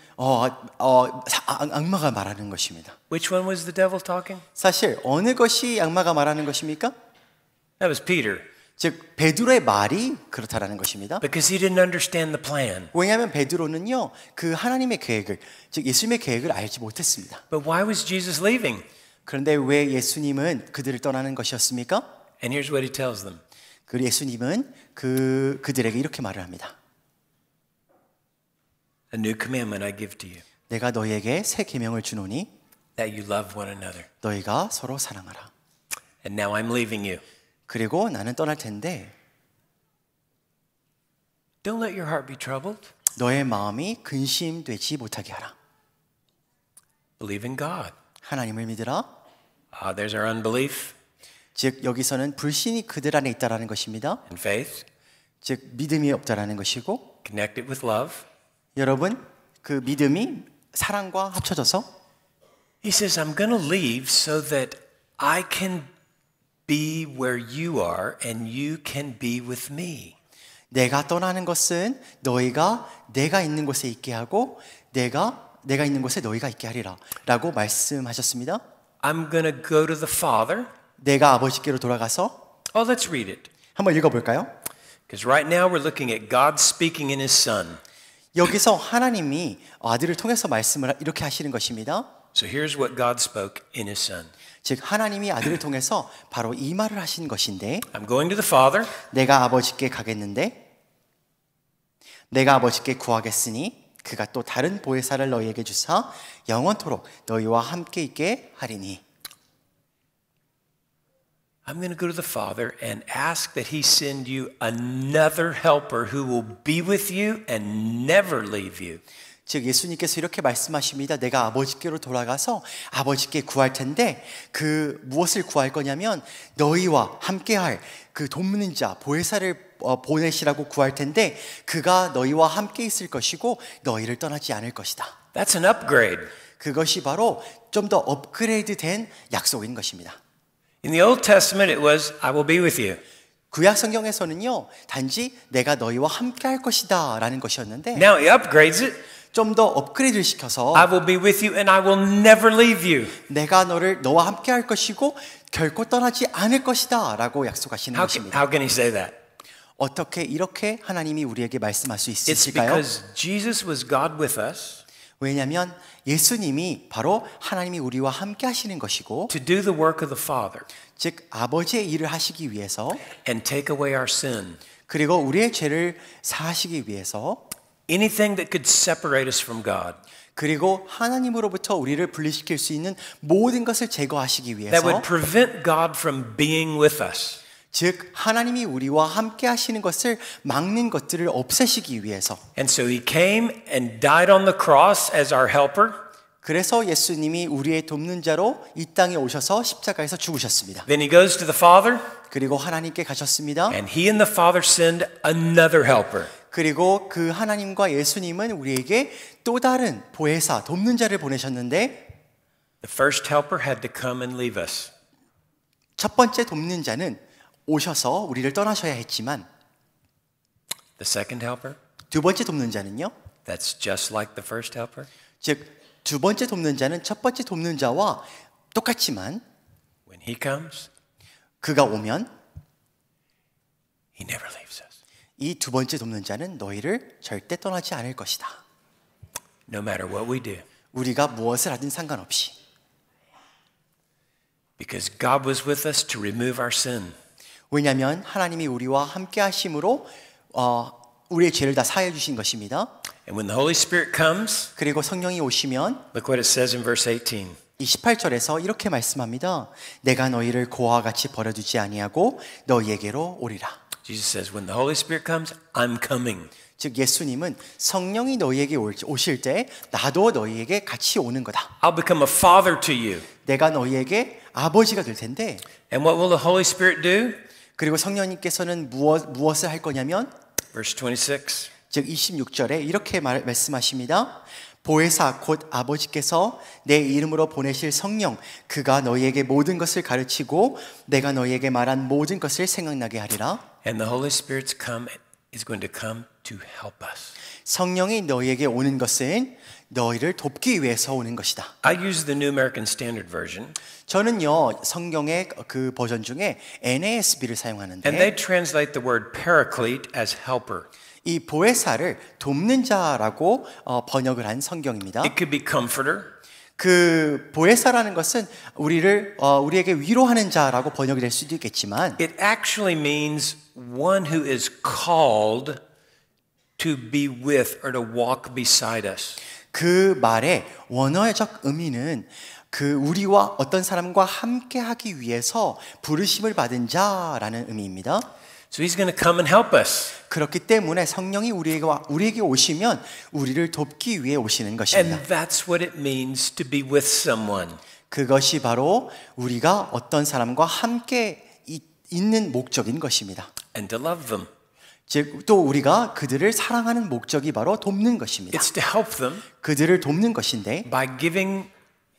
악마가 말하는 것입니다. Which one was the devil talking? 사실 어느 것이 악마가 말하는 것입니까? That was Peter. 즉 베드로의 말이 그렇다라는 것입니다. Because he didn't understand the plan. 왜냐하면 베드로는요 그 하나님의 계획을 즉 예수님의 계획을 알지 못했습니다. But why was Jesus leaving? 그런데 왜 예수님은 그들을 떠나는 것이었습니까? And here's what he tells them. 그 예수님은 그들에게 이렇게 말을 합니다. A new commandment I give to you, 내가 너희에게 새 계명을 주노니 that you love one another. 너희가 서로 사랑하라. And now I'm leaving you. 그리고 나는 떠날 텐데 Don't let your heart be troubled. 너의 마음이 근심되지 못하게 하라. Believe in God. 하나님을 믿으라. There's our unbelief 즉 여기서는 불신이 그들 안에 있다라는 것입니다. and faith, 즉 믿음이 없다라는 것이고 connected with love. 여러분 그 믿음이 사랑과 합쳐져서 He says, I'm going to leave so that I can be where you are and you can be with me. 내가 떠나는 것은 너희가 내가 있는 곳에 있게 하고 내가 있는 곳에 너희가 있게 하리라 라고 말씀하셨습니다. I'm going to go to the Father. 내가 아버지께로 돌아가서 Let's read it. 한번 읽어볼까요? Because right now we're looking at God speaking in His Son. 여기서 하나님이 아들을 통해서 말씀을 이렇게 하시는 것입니다. So here's what God spoke in His Son. 즉 하나님이 아들을 통해서 바로 이 말을 하신 것인데 I'm going to the Father. 내가 아버지께 가겠는데 내가 아버지께 구하겠으니 그가 또 다른 보혜사를 너희에게 주사 영원토록 너희와 함께 있게 하리니 I'm going to go to the Father and ask that He send you another helper who will be with you and never leave you. 즉 예수님께서 이렇게 말씀하십니다. 내가 아버지께로 돌아가서 아버지께 구할 텐데 그 무엇을 구할 거냐면 너희와 함께할 그 돕는 자 보혜사를 보내시라고 구할 텐데 그가 너희와 함께 있을 것이고 너희를 떠나지 않을 것이다. That's an upgrade. 그것이 바로 좀 더 업그레이드된 약속인 것입니다. In the Old Testament it was, I will be with you. 구약 성경에서는요 단지 내가 너희와 함께할 것이다 라는 것이었는데 Now He upgrades it. 좀 더 업그레이드를 시켜서 I will be with you and I will never leave you. 내가 너와 함께할 것이고 결코 떠나지 않을 것이다 라고 약속하시는 것입니다. How can He say that? 어떻게 이렇게 하나님이 우리에게 말씀할 수 It's 있으실까요? because Jesus was God with us 왜냐하면 예수님이 바로 하나님이 우리와 함께 하시는 것이고 to do the work of the Father 즉 아버지의 일을 하시기 위해서 and take away our sin. 그리고 우리의 죄를 사하시기 위해서 Anything that could separate us from God. 그리고 하나님으로부터 우리를 분리시킬 수 있는 모든 것을 제거하시기 That would 위해서 prevent God from being with us. 즉 하나님이 우리와 함께 하시는 것을 막는 것들을 없애시기 위해서 And so He came and died on the cross as our helper. 그래서 예수님이 우리의 돕는 자로 이 땅에 오셔서 십자가에서 죽으셨습니다. Then He goes to the Father 그리고 하나님께 가셨습니다. and He and the Father send another helper. 그리고 그 하나님과 예수님은 우리에게 또 다른 보혜사, 돕는 자를 보내셨는데 The first helper had to come and leave us. 첫 번째 돕는 자는 오셔서 우리를 떠나셔야 했지만 The second helper, 두 번째 돕는 자는요. that's just like the first helper. 즉 두 번째 돕는 자는 첫 번째 돕는 자와 똑같지만 When He comes, 그가 오면 He never leaves us. 이 두 번째 돕는 자는 너희를 절대 떠나지 않을 것이다. No matter what we do. 우리가 무엇을 하든 상관없이. Because God was with us to remove our sin. 왜냐하면 하나님이 우리와 함께 하심으로 우리의 죄를 다 사해 주신 것입니다. And when the Holy Spirit comes, 그리고 성령이 오시면 look what it says in verse 18. 이 18절에서 이렇게 말씀합니다. 내가 너희를 고아와 같이 버려두지 아니하고 너희에게로 오리라. Jesus says, when the Holy Spirit comes, I'm coming. 즉 예수님은 성령이 너희에게 오실 때 나도 너희에게 같이 오는 거다. I'll become a father to you. 내가 너희에게 아버지가 될 텐데 And what will the Holy Spirit do? 그리고 성령님께서는 무엇을 할 거냐면 Verse 26. 즉 26절에 이렇게 말씀하십니다. 보혜사 곧 아버지께서 내 이름으로 보내실 성령 그가 너희에게 모든 것을 가르치고 내가 너희에게 말한 모든 것을 생각나게 하리라. And the Holy Spirit's is going to come to help us. 성령이 너희에게 오는 것은 너희를 돕기 위해서 오는 것이다. I use the New American Standard Version, 저는요 성경의 그 버전 중에 NASB를 and 사용하는데 they translate the word paraclete as helper. 이 보혜사를 돕는 자라고 번역을 한 성경입니다. It could be comforter, 그 보혜사라는 것은 우리에게 위로하는 자라고 번역이 될 수도 있겠지만 it actually means one who is called to be with or to walk beside us. 그 말의 원어적 의미는 그 우리와 어떤 사람과 함께 하기 위해서 부르심을 받은 자라는 의미입니다. So he's going to come and help us. 그렇기 때문에 성령이 우리에게 오시면 우리를 돕기 위해 오시는 것입니다. And that's what it means to be with someone. 그것이 바로 우리가 어떤 사람과 함께 있는 목적인 것입니다. And to love them. 즉 또 우리가 그들을 사랑하는 목적이 바로 돕는 것입니다. It's to help them 그들을 돕는 것인데 by giving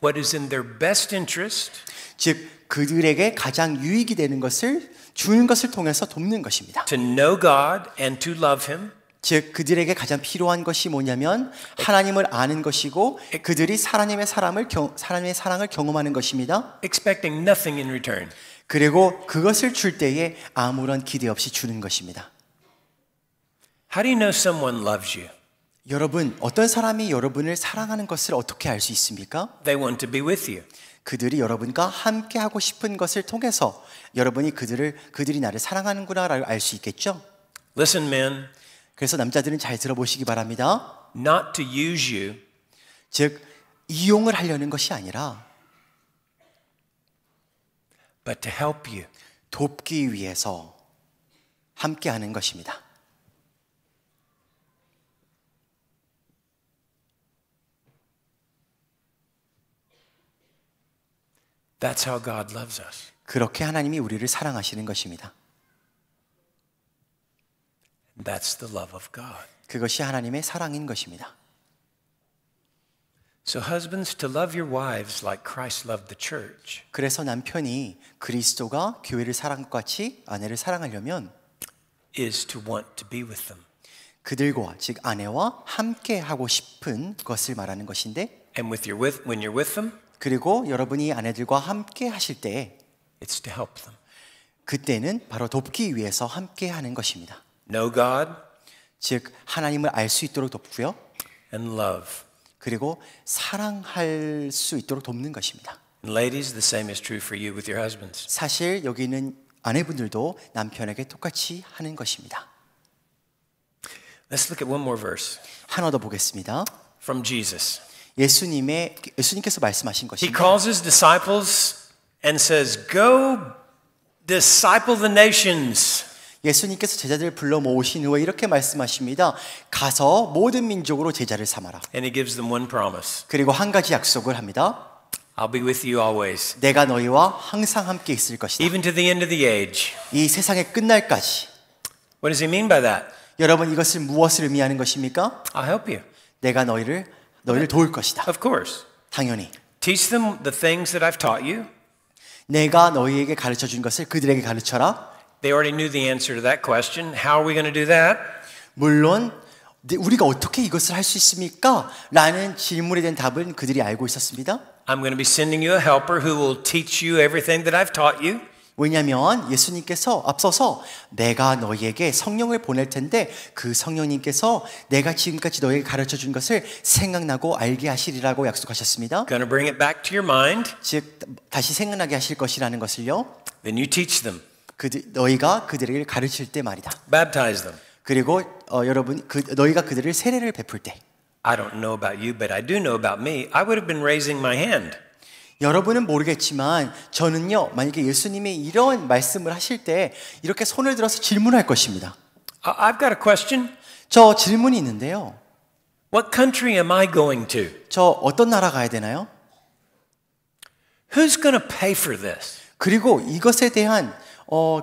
what is in their best interest 즉 그들에게 가장 유익이 되는 것을 주는 것을 통해서 돕는 것입니다. to know God and to love Him, 즉 그들에게 가장 필요한 것이 뭐냐면 하나님을 아는 것이고 그들이 하나님의 사랑을 경험하는 것입니다. expecting nothing in return. 그리고 그것을 줄 때에 아무런 기대 없이 주는 것입니다. How do you know someone loves you? 여러분, 어떤 사람이 여러분을 사랑하는 것을 어떻게 알 수 있습니까? They want to be with you. 그들이 여러분과 함께 하고 싶은 것을 통해서 여러분이 그들이 나를 사랑하는구나를 알 수 있겠죠? Listen, men, 그래서 남자들은 잘 들어보시기 바랍니다. not to use you, 즉 이용을 하려는 것이 아니라 but to help you. 돕기 위해서 함께 하는 것입니다. That's how God loves us. 그렇게 하나님이 우리를 사랑하시는 것입니다. That's the love of God. 그것이 하나님의 사랑인 것입니다. So husbands, to love your wives like Christ loved the church 그래서 남편이 그리스도가 교회를 사랑한 것 같이 아내를 사랑하려면 is to want to be with them. 그들과 즉 아내와 함께 하고 싶은 것을 말하는 것인데 And when you're with them, 그리고 여러분이 아내들과 함께 하실 때에 it's to help them. 그때는 바로 돕기 위해서 함께 하는 것입니다. Know God 즉 하나님을 알 수 있도록 돕고요. and love. 그리고 사랑할 수 있도록 돕는 것입니다. And ladies, the same is true for you with your husbands. 사실 여기 있는 아내분들도 남편에게 똑같이 하는 것입니다. Let's look at one more verse 하나 더 보겠습니다. from Jesus. 예수님께서 말씀하신 He 것입니다. calls his disciples and says, "Go disciple the nations." 예수님께서 제자들을 불러 모으신 후에 이렇게 말씀하십니다. 가서 모든 민족으로 제자를 삼아라. And he gives them one promise. 그리고 한 가지 약속을 합니다. I'll be with you always, 내가 너희와 항상 함께 있을 것이다. even to the end of the age. 이 세상의 끝날까지. What does he mean by that? 여러분 이것을 무엇을 의미하는 것입니까? I'll help you. 내가 너희를 도울 것이다. Of course. 당연히. Teach them the things that I've taught you. 내가 너희에게 가르쳐 준 것을 그들에게 가르쳐라. They already knew the answer to that question. How are we going to do that? 물론 우리가 어떻게 이것을 할 수 있습니까? 라는 질문에 대한 답은 그들이 알고 있었습니다. I'm going to be sending you a helper who will teach you everything that I've taught you. 왜냐하면 예수님께서 앞서서 내가 너희에게 성령을 보낼 텐데 그 성령님께서 내가 지금까지 너희에게 가르쳐 준 것을 생각나고 알게 하시리라고 약속하셨습니다. Going to bring it back to your mind. 즉 다시 생각나게 하실 것이라는 것을요. Then you teach them. 너희가 그들에게 가르칠 때 말이다. Baptize them. 그리고 여러분 너희가 그들을 세례를 베풀 때. I don't know about you, but I do know about me. I would have been raising my hand. 여러분은 모르겠지만 저는요. 만약에 예수님이 이런 말씀을 하실 때 이렇게 손을 들어서 질문할 것입니다. I've got a question. 저 질문이 있는데요. What country am I going to? 저 어떤 나라 가야 되나요? Who's going to pay for this? 그리고 이것에 대한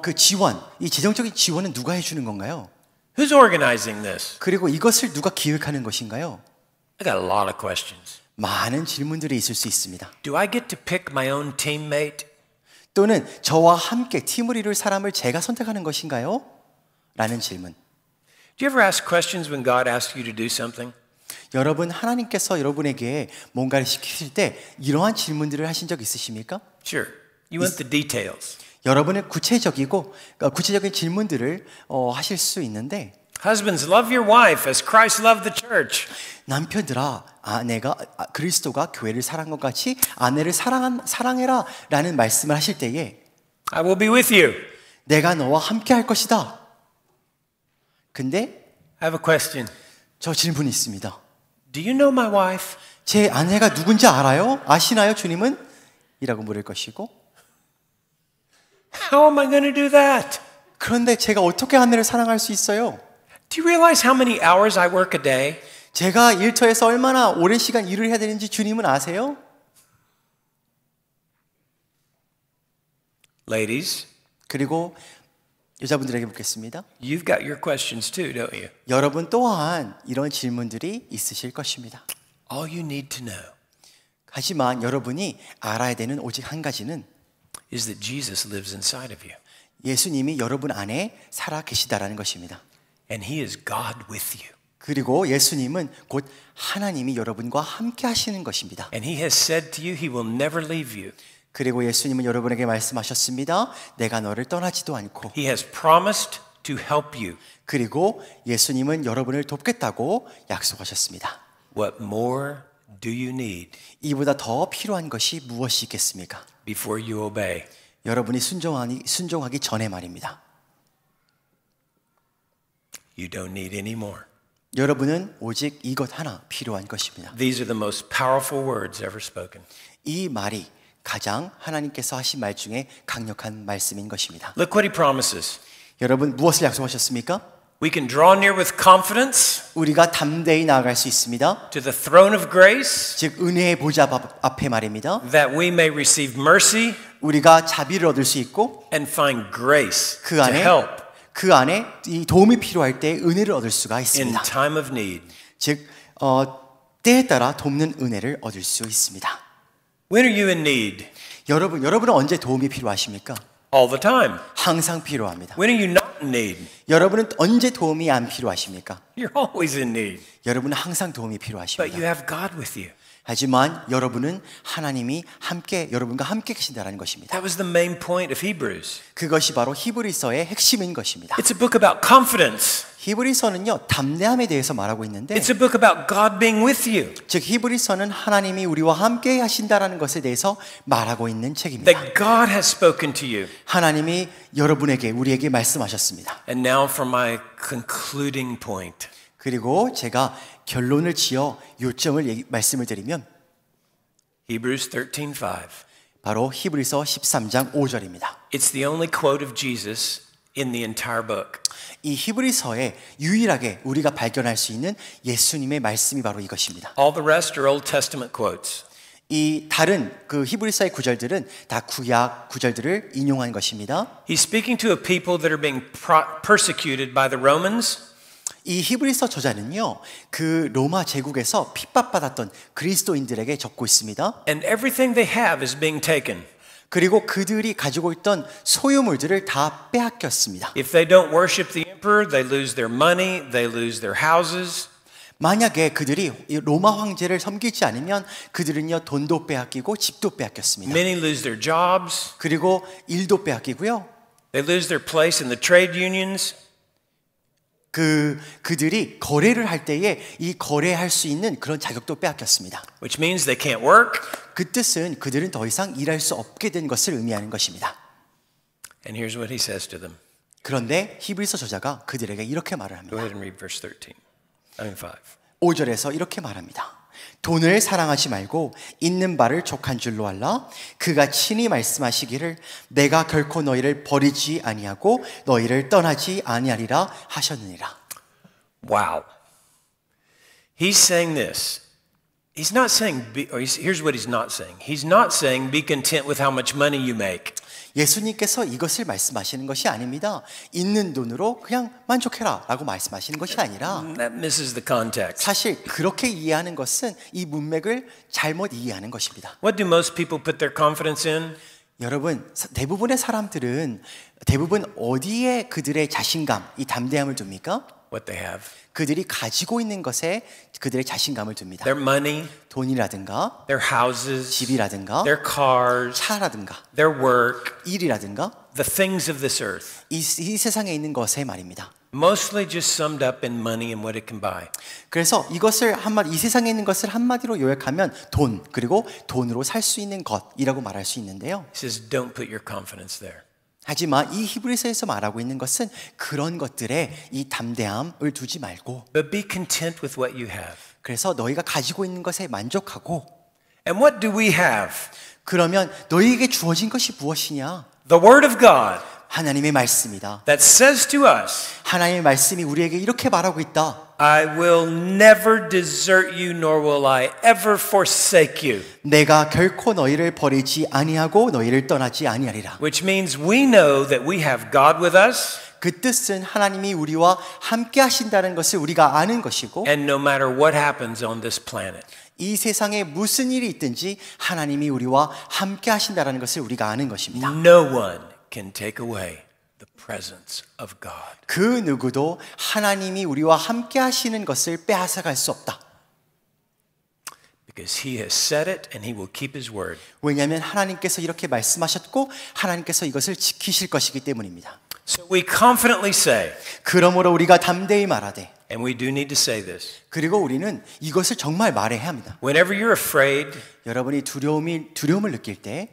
그 지원, 이 재정적인 지원은 누가 해주는 건가요? Who's organizing this? 그리고 이것을 누가 기획하는 것인가요? I got a lot of questions. 많은 질문들이 있을 수 있습니다. Do I get to pick my own teammate? 또는 저와 함께 팀을 이룰 사람을 제가 선택하는 것인가요? 라는 질문. Do you ever ask questions when God asks you to do something? 여러분 하나님께서 여러분에게 뭔가를 시키실 때 이러한 질문들을 하신 적 있으십니까? Sure. You want the details. 여러분은 구체적인 질문들을 하실 수 있는데 Husbands, love your wife as Christ loved the church. 남편들아 그리스도가 교회를 사랑한 것 같이 아내를 사랑해라 라는 말씀을 하실 때에 I will be with you. 내가 너와 함께 할 것이다. 근데 I have a question. 저 질문이 있습니다. Do you know my wife? 제 아내가 누군지 알아요? 아시나요, 주님은? 이라고 물을 것이고 How am I going to do that? 그런데 제가 어떻게 아내를 사랑할 수 있어요? Do you realize how many hours I work a day? 제가 일터에서 얼마나 오랜 시간 일을 해야 되는지 주님은 아세요? Ladies, 그리고 여자분들에게 묻겠습니다. you've got your questions too, don't you? 여러분 또한 이런 질문들이 있으실 것입니다. All you need to know 하지만 여러분이 알아야 되는 오직 한 가지는 is that Jesus lives inside of you. 예수님이 여러분 안에 살아 계시다라는 것입니다. And he is God with you. 그리고 예수님은 곧 하나님이 여러분과 함께 하시는 것입니다. And he has said to you, he will never leave you. 그리고 예수님은 여러분에게 말씀하셨습니다. 내가 너를 떠나지도 않고. He has promised to help you. 그리고 예수님은 여러분을 돕겠다고 약속하셨습니다. What more do you need 이보다 더 필요한 것이 무엇이 있겠습니까? before you obey? 여러분이 순종하기 전에 말입니다. You don't need any more. 여러분은 오직 이것 하나 필요한 것입니다. These are the most powerful words ever spoken. 이 말이 가장 하나님께서 하신 말 중에 강력한 말씀인 것입니다. Look what he promises. 여러분 무엇을 약속하셨습니까? We can draw near with confidence 우리가 담대히 나아갈 수 있습니다. to the throne of grace 즉 은혜의 보좌 앞에 말입니다. that we may receive mercy 우리가 자비를 얻을 수 있고 and find grace 그 to 안에 help 그 안에 이 도움이 필요할 때 은혜를 얻을 수가 in 있습니다. time of need. 즉 때에 따라 돕는 은혜를 얻을 수 있습니다. When are you in need? 여러분은 언제 도움이 필요하십니까? All the time. 항상 필요합니다. When are you not in need? 여러분은 언제 도움이 안 필요하십니까? You're always in need. 여러분은 항상 도움이 But you 필요하십니다. have God with you. 하지만 여러분은 하나님이 여러분과 함께 계신다는 것입니다. That was the main point of Hebrews. 그것이 바로 히브리서의 핵심인 것입니다. It's a book about confidence. 히브리서는요 담대함에 대해서 말하고 있는데 It's a book about God being with you. 즉 히브리서는 하나님이 우리와 함께 하신다라는 것에 대해서 말하고 있는 책입니다. That God has spoken to you. 하나님이 우리에게 말씀하셨습니다. And now for my concluding point. 그리고 제가 결론을 지어 요점을 말씀을 드리면 Hebrews 13:5. 바로 히브리서 13장 5절입니다. It's the only quote of Jesus in the entire book. 이 히브리서에 유일하게 우리가 발견할 수 있는 예수님의 말씀이 바로 이것입니다. All the rest are Old Testament quotes. 이 다른 그 히브리서의 구절들은 다 구약 구절들을 인용한 것입니다. He's speaking to a people that are being persecuted by the Romans. 이 히브리서 저자는요, 그 로마 제국에서 핍박받았던 그리스도인들에게 적고 있습니다. And everything they have is being taken. 그리고 그들이 가지고 있던 소유물들을 다 빼앗겼습니다. If they don't worship the emperor, they lose their money, they lose their houses. 만약에 그들이 로마 황제를 섬기지 않으면 그들은요 돈도 빼앗기고 집도 빼앗겼습니다. Many lose their jobs. 그리고 일도 빼앗기고요. They lose their place in the trade unions. 그들이 거래를 할 때에 이 거래할 수 있는 그런 자격도 빼앗겼습니다. Which means they can't work. 그 뜻은 그들은 더 이상 일할 수 없게 된 것을 의미하는 것입니다. And here's what he says to them. 그런데 히브리서 저자가 그들에게 이렇게 말을 합니다. Go ahead and read verse 13. 5. 5절에서 이렇게 말합니다. 돈을 사랑하지 말고 있는 바를 족한 줄로 알라. 그가 친히 말씀하시기를 내가 결코 너희를 버리지 아니하고 너희를 떠나지 아니하리라 하셨느니라. Wow. He's saying this. He's not saying, here's what he's not saying. He's not saying be content with how much money you make. 예수님께서 이것을 말씀하시는 것이 아닙니다. 있는 돈으로 그냥 만족해라 라고 말씀하시는 것이 아니라 That misses the context. 사실 그렇게 이해하는 것은 이 문맥을 잘못 이해하는 것입니다. What do most people put their confidence in? 여러분, 대부분의 사람들은 대부분 어디에 그들의 자신감, 이 담대함을 둡니까? What they have. 그들이 가지고 있는 것에 그들의 자신감을 둡니다. Their money, 돈이라든가 their houses, 집이라든가 their cars, 차라든가 their work, 일이라든가 the things of this earth. 이 세상에 있는 것에 말입니다. Mostly just summed up in money and what it can buy. 그래서 이것을 이 세상에 있는 것을 한마디로 요약하면 돈, 그리고 돈으로 살 수 있는 것이라고 말할 수 있는데요. He says, don't put your confidence there. 하지만 이 히브리서에서 말하고 있는 것은 그런 것들에 이 담대함을 두지 말고 But be content with what you have. 그래서 너희가 가지고 있는 것에 만족하고 And what do we have? 그러면 너희에게 주어진 것이 무엇이냐? The Word of God 하나님의 말씀이다. that says to us, 하나님의 말씀이 우리에게 이렇게 말하고 있다. I will never desert you, nor will I ever forsake you. 내가 결코 너희를 버리지 아니하고 너희를 떠나지 아니하리라. Which means we know that we have God with us, 그 뜻은 하나님이 우리와 함께 하신다는 것을 우리가 아는 것이고 and no matter what happens on this planet. 이 세상에 무슨 일이 있든지 하나님이 우리와 함께 하신다는 것을 우리가 아는 것입니다. No one can take away the presence of God. 그 누구도 하나님이 우리와 함께 하시는 것을 빼앗아갈 수 없다. Because He has said it and He will keep His word. 왜냐하면 하나님께서 이렇게 말씀하셨고 하나님께서 이것을 지키실 것이기 때문입니다. So we confidently say, 그러므로 우리가 담대히 말하되 and we do need to say this, 그리고 우리는 이것을 정말 말해야 합니다. whenever you're afraid, 여러분이 두려움을 느낄 때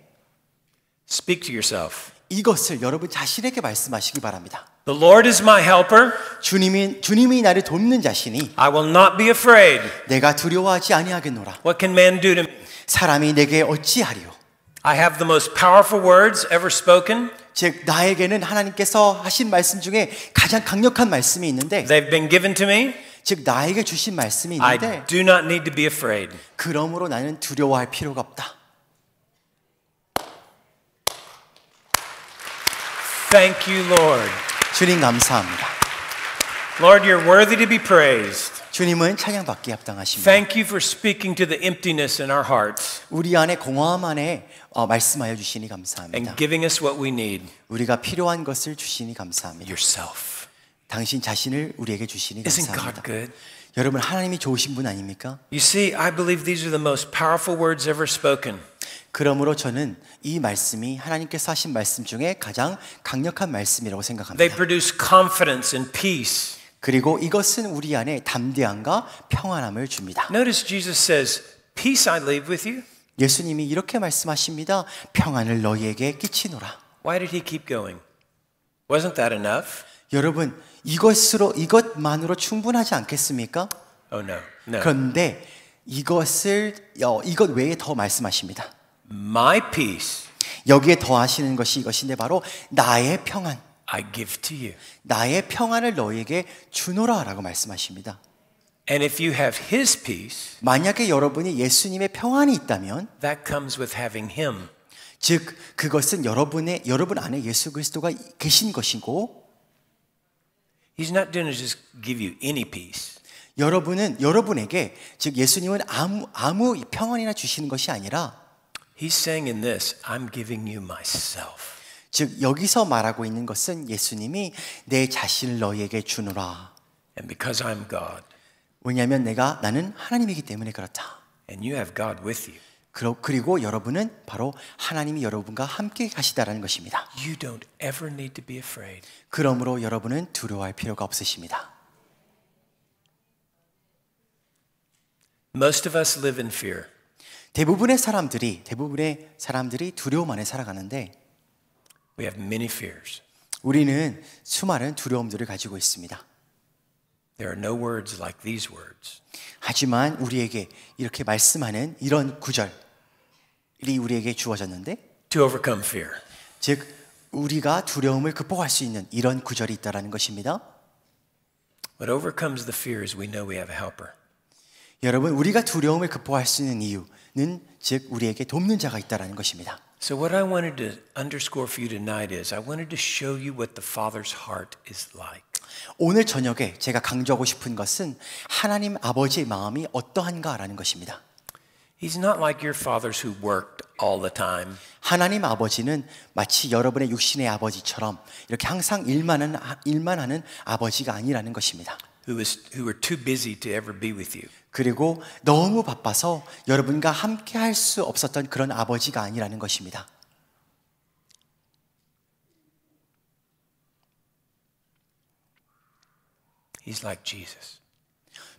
speak to yourself. 이것을 여러분 자신에게 말씀하시기 바랍니다. The Lord is my helper. 주님이 나를 돕는 자시니 I will not be afraid. 내가 두려워하지 아니하겠노라. What can man do to me? 사람이 내게 어찌하리요? I have the most powerful words ever spoken. 즉 나에게는 하나님께서 하신 말씀 중에 가장 강력한 말씀이 있는데 They've been given to me. 즉 나에게 주신 말씀이 I 있는데 do not need to be afraid. 그러므로 나는 두려워할 필요가 없다. Thank you, Lord. 주님 감사합니다. Lord, you're worthy to be praised. 주님은 찬양받기 합당하십니다. Thank you for speaking to the emptiness in our hearts 우리 안에 공허함 안에 말씀하여 주시니 감사합니다. and giving us what we need, 우리가 필요한 것을 주시니 감사합니다. yourself. 당신 자신을 우리에게 주시니 Isn't God 감사합니다. good? 여러분 하나님이 좋으신 분 아닙니까? You see, I believe these are the most powerful words ever spoken. 그러므로 저는 이 말씀이 하나님께서 하신 말씀 중에 가장 강력한 말씀이라고 They 생각합니다. produce confidence and peace. 그리고 이것은 우리 안에 담대함과 평안함을 줍니다. Notice Jesus says, peace I leave with you. 예수님이 이렇게 말씀하십니다. 평안을 너희에게 끼치노라. Why did he keep going? Wasn't that enough? 여러분 이것만으로 충분하지 않겠습니까? Oh no, no. 그런데 이것 외에 더 말씀하십니다. My peace 여기에 더하시는 것이 이것인데 바로 나의 평안, I give to you. 나의 평안을 너희에게 주노라라고 말씀하십니다. And if you have his peace, 만약에 여러분이 예수님의 평안이 있다면, that comes with having him. 즉 그것은 여러분 안에 예수 그리스도가 계신 것이고, He's not doing to just give you any peace. 여러분에게 즉 예수님은 아무 평안이나 주시는 것이 아니라, He's saying in this, I'm giving you myself. 즉 여기서 말하고 있는 것은 예수님이 내 자신을 너희에게 주노라. And because I'm God, 왜냐하면 나는 하나님이기 때문에 그렇다. and you have God with you, 그리고 여러분은 바로 하나님이 여러분과 함께 하시다라는 것입니다. you don't ever need to be afraid. 그러므로 여러분은 두려워할 필요가 없으십니다. Most of us live in fear. 대부분의 사람들이 두려움 안에 살아가는데 We have many fears. 우리는 수많은 두려움들을 가지고 있습니다. There are no words like these words. 하지만 우리에게 이렇게 말씀하는 이런 구절이 우리에게 주어졌는데, To overcome fear. 즉 우리가 두려움을 극복할 수 있는 이런 구절이 있다라는 것입니다. What overcomes the fear is we know we have a helper. 여러분, 우리가 두려움을 극복할 수 있는 이유는 즉 우리에게 돕는 자가 있다라는 것입니다. So what I wanted to underscore for you tonight is I wanted to show you what the Father's heart is like. 오늘 저녁에 제가 강조하고 싶은 것은 하나님 아버지의 마음이 어떠한가라는 것입니다. He's not like your fathers who worked all the time. 하나님 아버지는 마치 여러분의 육신의 아버지처럼 이렇게 항상 일만 하는 아버지가 아니라는 것입니다. Who were too busy to ever be with you. 그리고 너무 바빠서 여러분과 함께 할 수 없었던 그런 아버지가 아니라는 것입니다. He's like Jesus,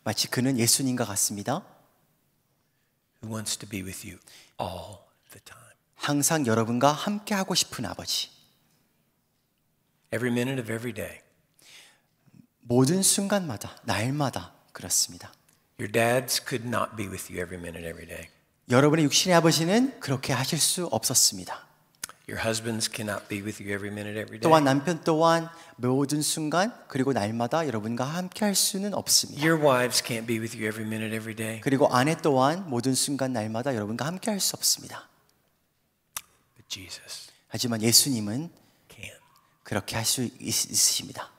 마치 그는 예수님과 같습니다. who wants to be with you all the time. 항상 여러분과 함께 하고 싶은 아버지. Every minute of every day. 모든 순간마다, 날마다 그렇습니다. Your dads could not be with you every minute, every day. 여러분의 육신의 아버지는 그렇게 하실 수 없었습니다. Your husbands cannot be with you every minute, every day. 또한 남편 또한 모든 순간 그리고 날마다 여러분과 함께 할 수는 없습니다. Your wives can't be with you every minute, every day. 그리고 아내 또한 모든 순간 날마다 여러분과 함께 할 수 없습니다. But Jesus 하지만 예수님은 can. 그렇게 할 수 있으십니다.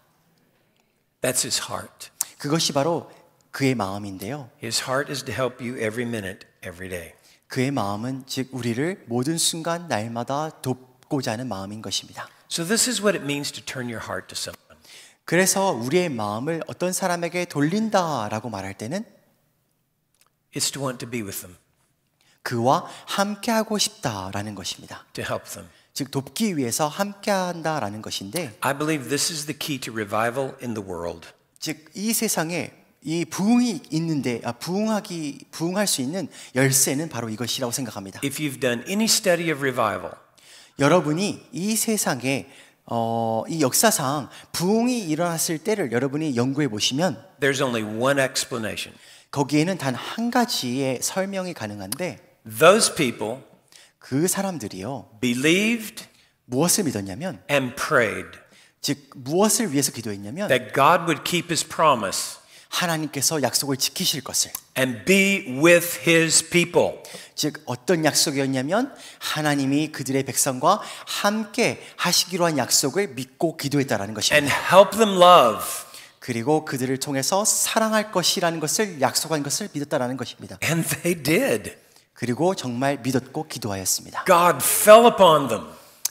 That's his heart. 그것이 바로 그의 마음인데요. His heart is to help you every minute, every day. 그의 마음은 즉 우리를 모든 순간 날마다 돕고자 하는 마음인 것입니다. So this is what it means to turn your heart to someone. 그래서 우리의 마음을 어떤 사람에게 돌린다라고 말할 때는 It's to want to be with them, 그와 함께하고 싶다라는 것입니다. to help them. 즉 돕기 위해서 함께한다라는 것인데 I believe this is the key to revival in the world. 즉 이 세상에 이 부흥이 있는데 부흥할 수 있는 열쇠는 바로 이것이라고 생각합니다. If you've done any study of revival, 여러분이 이 세상에 이 역사상 부흥이 일어났을 때를 여러분이 연구해 보시면 there's only one explanation. 거기에는 단 한 가지의 설명이 가능한데 Those people 그 사람들이요 believed 무엇을 믿었냐면 and prayed 즉 무엇을 위해서 기도했냐면 that God would keep his promise 하나님께서 약속을 지키실 것을 and be with his people. 즉 어떤 약속이었냐면 하나님이 그들의 백성과 함께 하시기로 한 약속을 믿고 기도했다라는 And 것입니다. help them love. 그리고 그들을 통해서 사랑할 것이라는 것을 약속한 것을 믿었다라는 것입니다. And they did. 그리고 정말 믿었고 기도하였습니다. God fell upon them,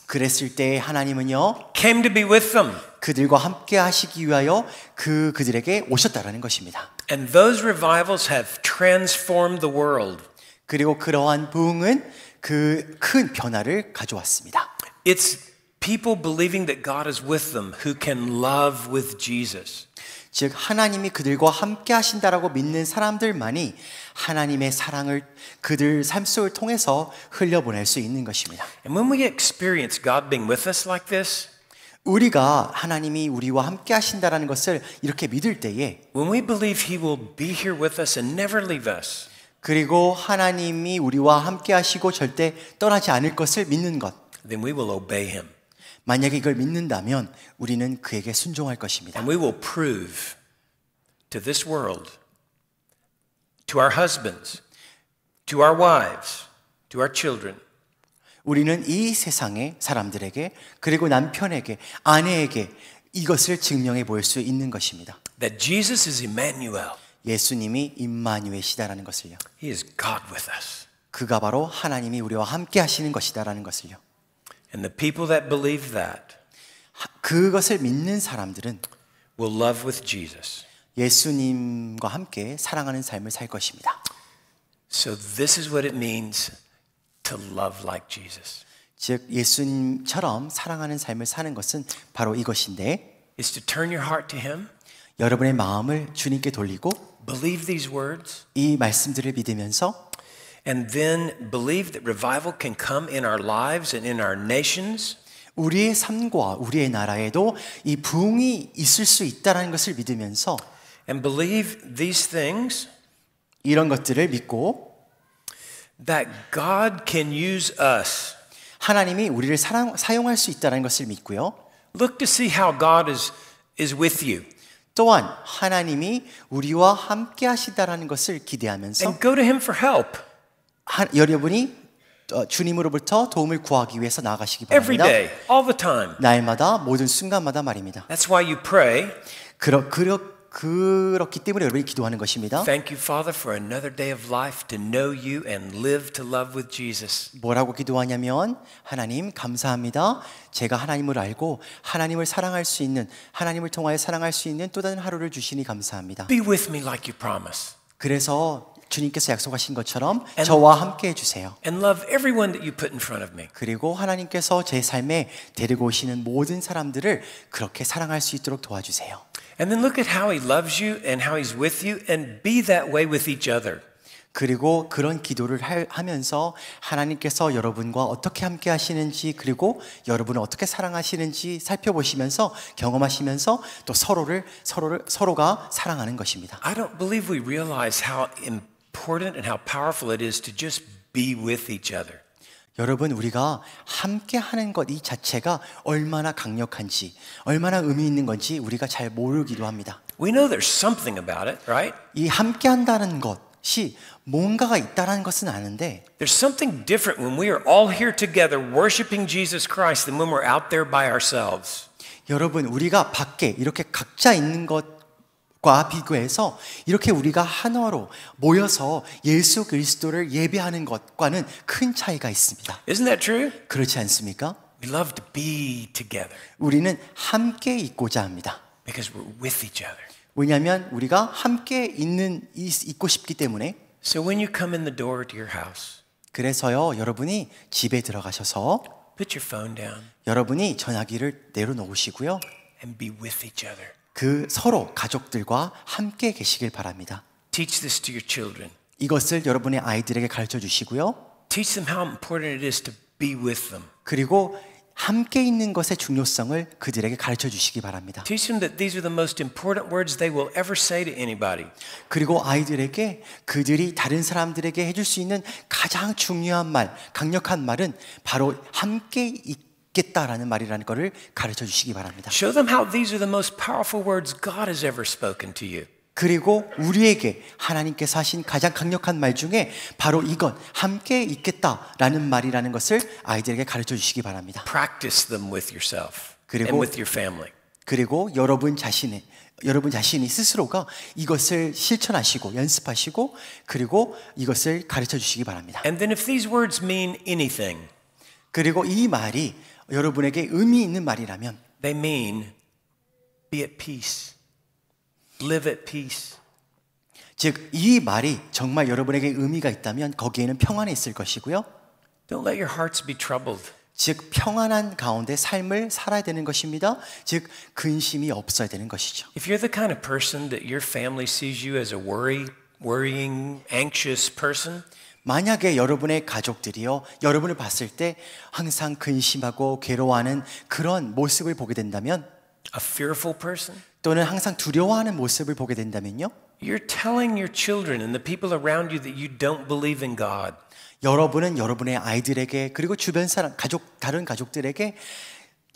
그랬을 때 하나님은요 came to be with them. 그들과 함께 하시기 위하여 그들에게 오셨다라는 것입니다. And those revivals have transformed the world. 그리고 그러한 부흥은 그 큰 변화를 가져왔습니다. It's people believing that God is with them who can love with Jesus. 즉 하나님이 그들과 함께 하신다라고 믿는 사람들만이 하나님의 사랑을 그들 삶 속을 통해서 흘려보낼 수 있는 것입니다. And when we experience God being with us like this, 우리가 하나님이 우리와 함께 하신다라는 것을 이렇게 믿을 때에 when we believe he will be here with us and never leave us, 그리고 하나님이 우리와 함께 하시고 절대 떠나지 않을 것을 믿는 것 then we will obey him. 만약에 이걸 믿는다면 우리는 그에게 순종할 것입니다. And we will prove to this world, to our husbands, to our wives, to our children, 우리는 이 세상의 사람들에게 그리고 남편에게 아내에게 이것을 증명해 보일 수 있는 것입니다. that Jesus is Emmanuel. 예수님이 임마누엘이시다라는 것을요. He is God with us. 그가 바로 하나님이 우리와 함께 하시는 것이다라는 것을요. And the people that believe that 그것을 믿는 사람들은 will love with Jesus. 예수님과 함께 사랑하는 삶을 살 것입니다. So this is what it means to love like Jesus. 즉 예수님처럼 사랑하는 삶을 사는 것은 바로 이것인데 Is to turn your heart to him, 여러분의 마음을 주님께 돌리고 believe these words, 이 말씀들을 믿으면서 and then believe that revival can come in our lives and in our nations. 우리의 삶과 우리의 나라에도 이 부흥이 있을 수 있다는 것을 믿으면서 And believe these things, 이런 것들을 믿고 that God can use us. 하나님이 우리를 사용할 수 있다는 것을 믿고요. Look to see how God is with you. 또한 하나님이 우리와 함께 하시다라는 것을 기대하면서 And go to him for help 여러분이 주님으로부터 도움을 구하기 위해서 나아가시기 every 바랍니다. day, all the time. 날마다 모든 순간마다 말입니다. That's why you pray, 그렇기 때문에 여러분이 기도하는 것입니다. Thank you, Father, for another day of life to know you and live to love with Jesus. 뭐라고 기도하냐면 하나님 감사합니다. 제가 하나님을 알고 하나님을 사랑할 수 있는 하나님을 통하여 사랑할 수 있는 또 다른 하루를 주시니 감사합니다. Be with me like you promise. 그래서 주님께서 약속하신 것처럼 저와 함께 해주세요. And love everyone that you put in front of me. 그리고 하나님께서 제 삶에 데리고 오시는 모든 사람들을 그렇게 사랑할 수 있도록 도와주세요. And then look at how he loves you and how he's with you and be that way with each other. 그리고 그런 기도를 하면서 하나님께서 여러분과 어떻게 함께 하시는지 그리고 여러분을 어떻게 사랑하시는지 살펴보시면서 경험하시면서 또 서로가 사랑하는 것입니다. I don't believe we realize how important and how powerful it is to just be with each other. 여러분 우리가 함께 하는 것 이 자체가 얼마나 강력한지 얼마나 의미 있는 건지 우리가 잘 모르기도 합니다. We know there's something about it, right? 이 함께 한다는 것이 뭔가가 있다는 것은 아는데 There's something different when we are all here together worshiping Jesus Christ than when we're out there by ourselves. 여러분 우리가 밖에 이렇게 각자 있는 것과 비교해서 이렇게 우리가 한화로 모여서 예수 그리스도를 예배하는 것과는 큰 차이가 있습니다. Isn't that true? 그렇지 않습니까? We love to be together 우리는 함께 있고자 합니다. because we're with each other. 왜냐하면 우리가 함께 있고 싶기 때문에. So when you come in the door to your house, 그래서요 여러분이 집에 들어가셔서 put your phone down 여러분이 전화기를 내려놓으시고요. and be with each other. 그 서로 가족들과 함께 계시길 바랍니다. Teach this to your children. 이것을 여러분의 아이들에게 가르쳐 주시고요. Teach them how important it is to be with them. 그리고 함께 있는 것의 중요성을 그들에게 가르쳐 주시기 바랍니다. Teach them that these are the most important words they will ever say to anybody. 그리고 아이들에게 그들이 다른 사람들에게 해줄 수 있는 가장 중요한 말, 강력한 말은 바로 함께 있겠다라는 말이라는 것을 가르쳐 주시기 바랍니다. Show them how these are the most powerful words God has ever spoken to you. 그리고 우리에게 하나님께서 하신 가장 강력한 말 중에 바로 이것 함께 있겠다라는 말이라는 것을 아이들에게 가르쳐 주시기 바랍니다. Practice them with yourself and 그리고 with your family. 그리고 여러분 자신이 스스로가 이것을 실천하시고 연습하시고 그리고 이것을 가르쳐 주시기 바랍니다. And then if these words mean anything, 그리고 이 말이 여러분에게 의미 있는 말이라면 they mean be at peace. Live at peace. 즉 이 말이 정말 여러분에게 의미가 있다면 거기에는 평안이 있을 것이고요. Don't let your hearts be troubled. 즉 평안한 가운데 삶을 살아야 되는 것입니다. 즉 근심이 없어야 되는 것이죠. If you're the kind of person that your family sees you as a worrying, anxious person, 만약에 여러분의 가족들이요 여러분을 봤을 때 항상 근심하고 괴로워하는 그런 모습을 보게 된다면 a fearful person, 또는 항상 두려워하는 모습을 보게 된다면요 you're telling your children and the people around you that you don't believe in God. 여러분은 여러분의 아이들에게 그리고 주변 사람, 다른 가족들에게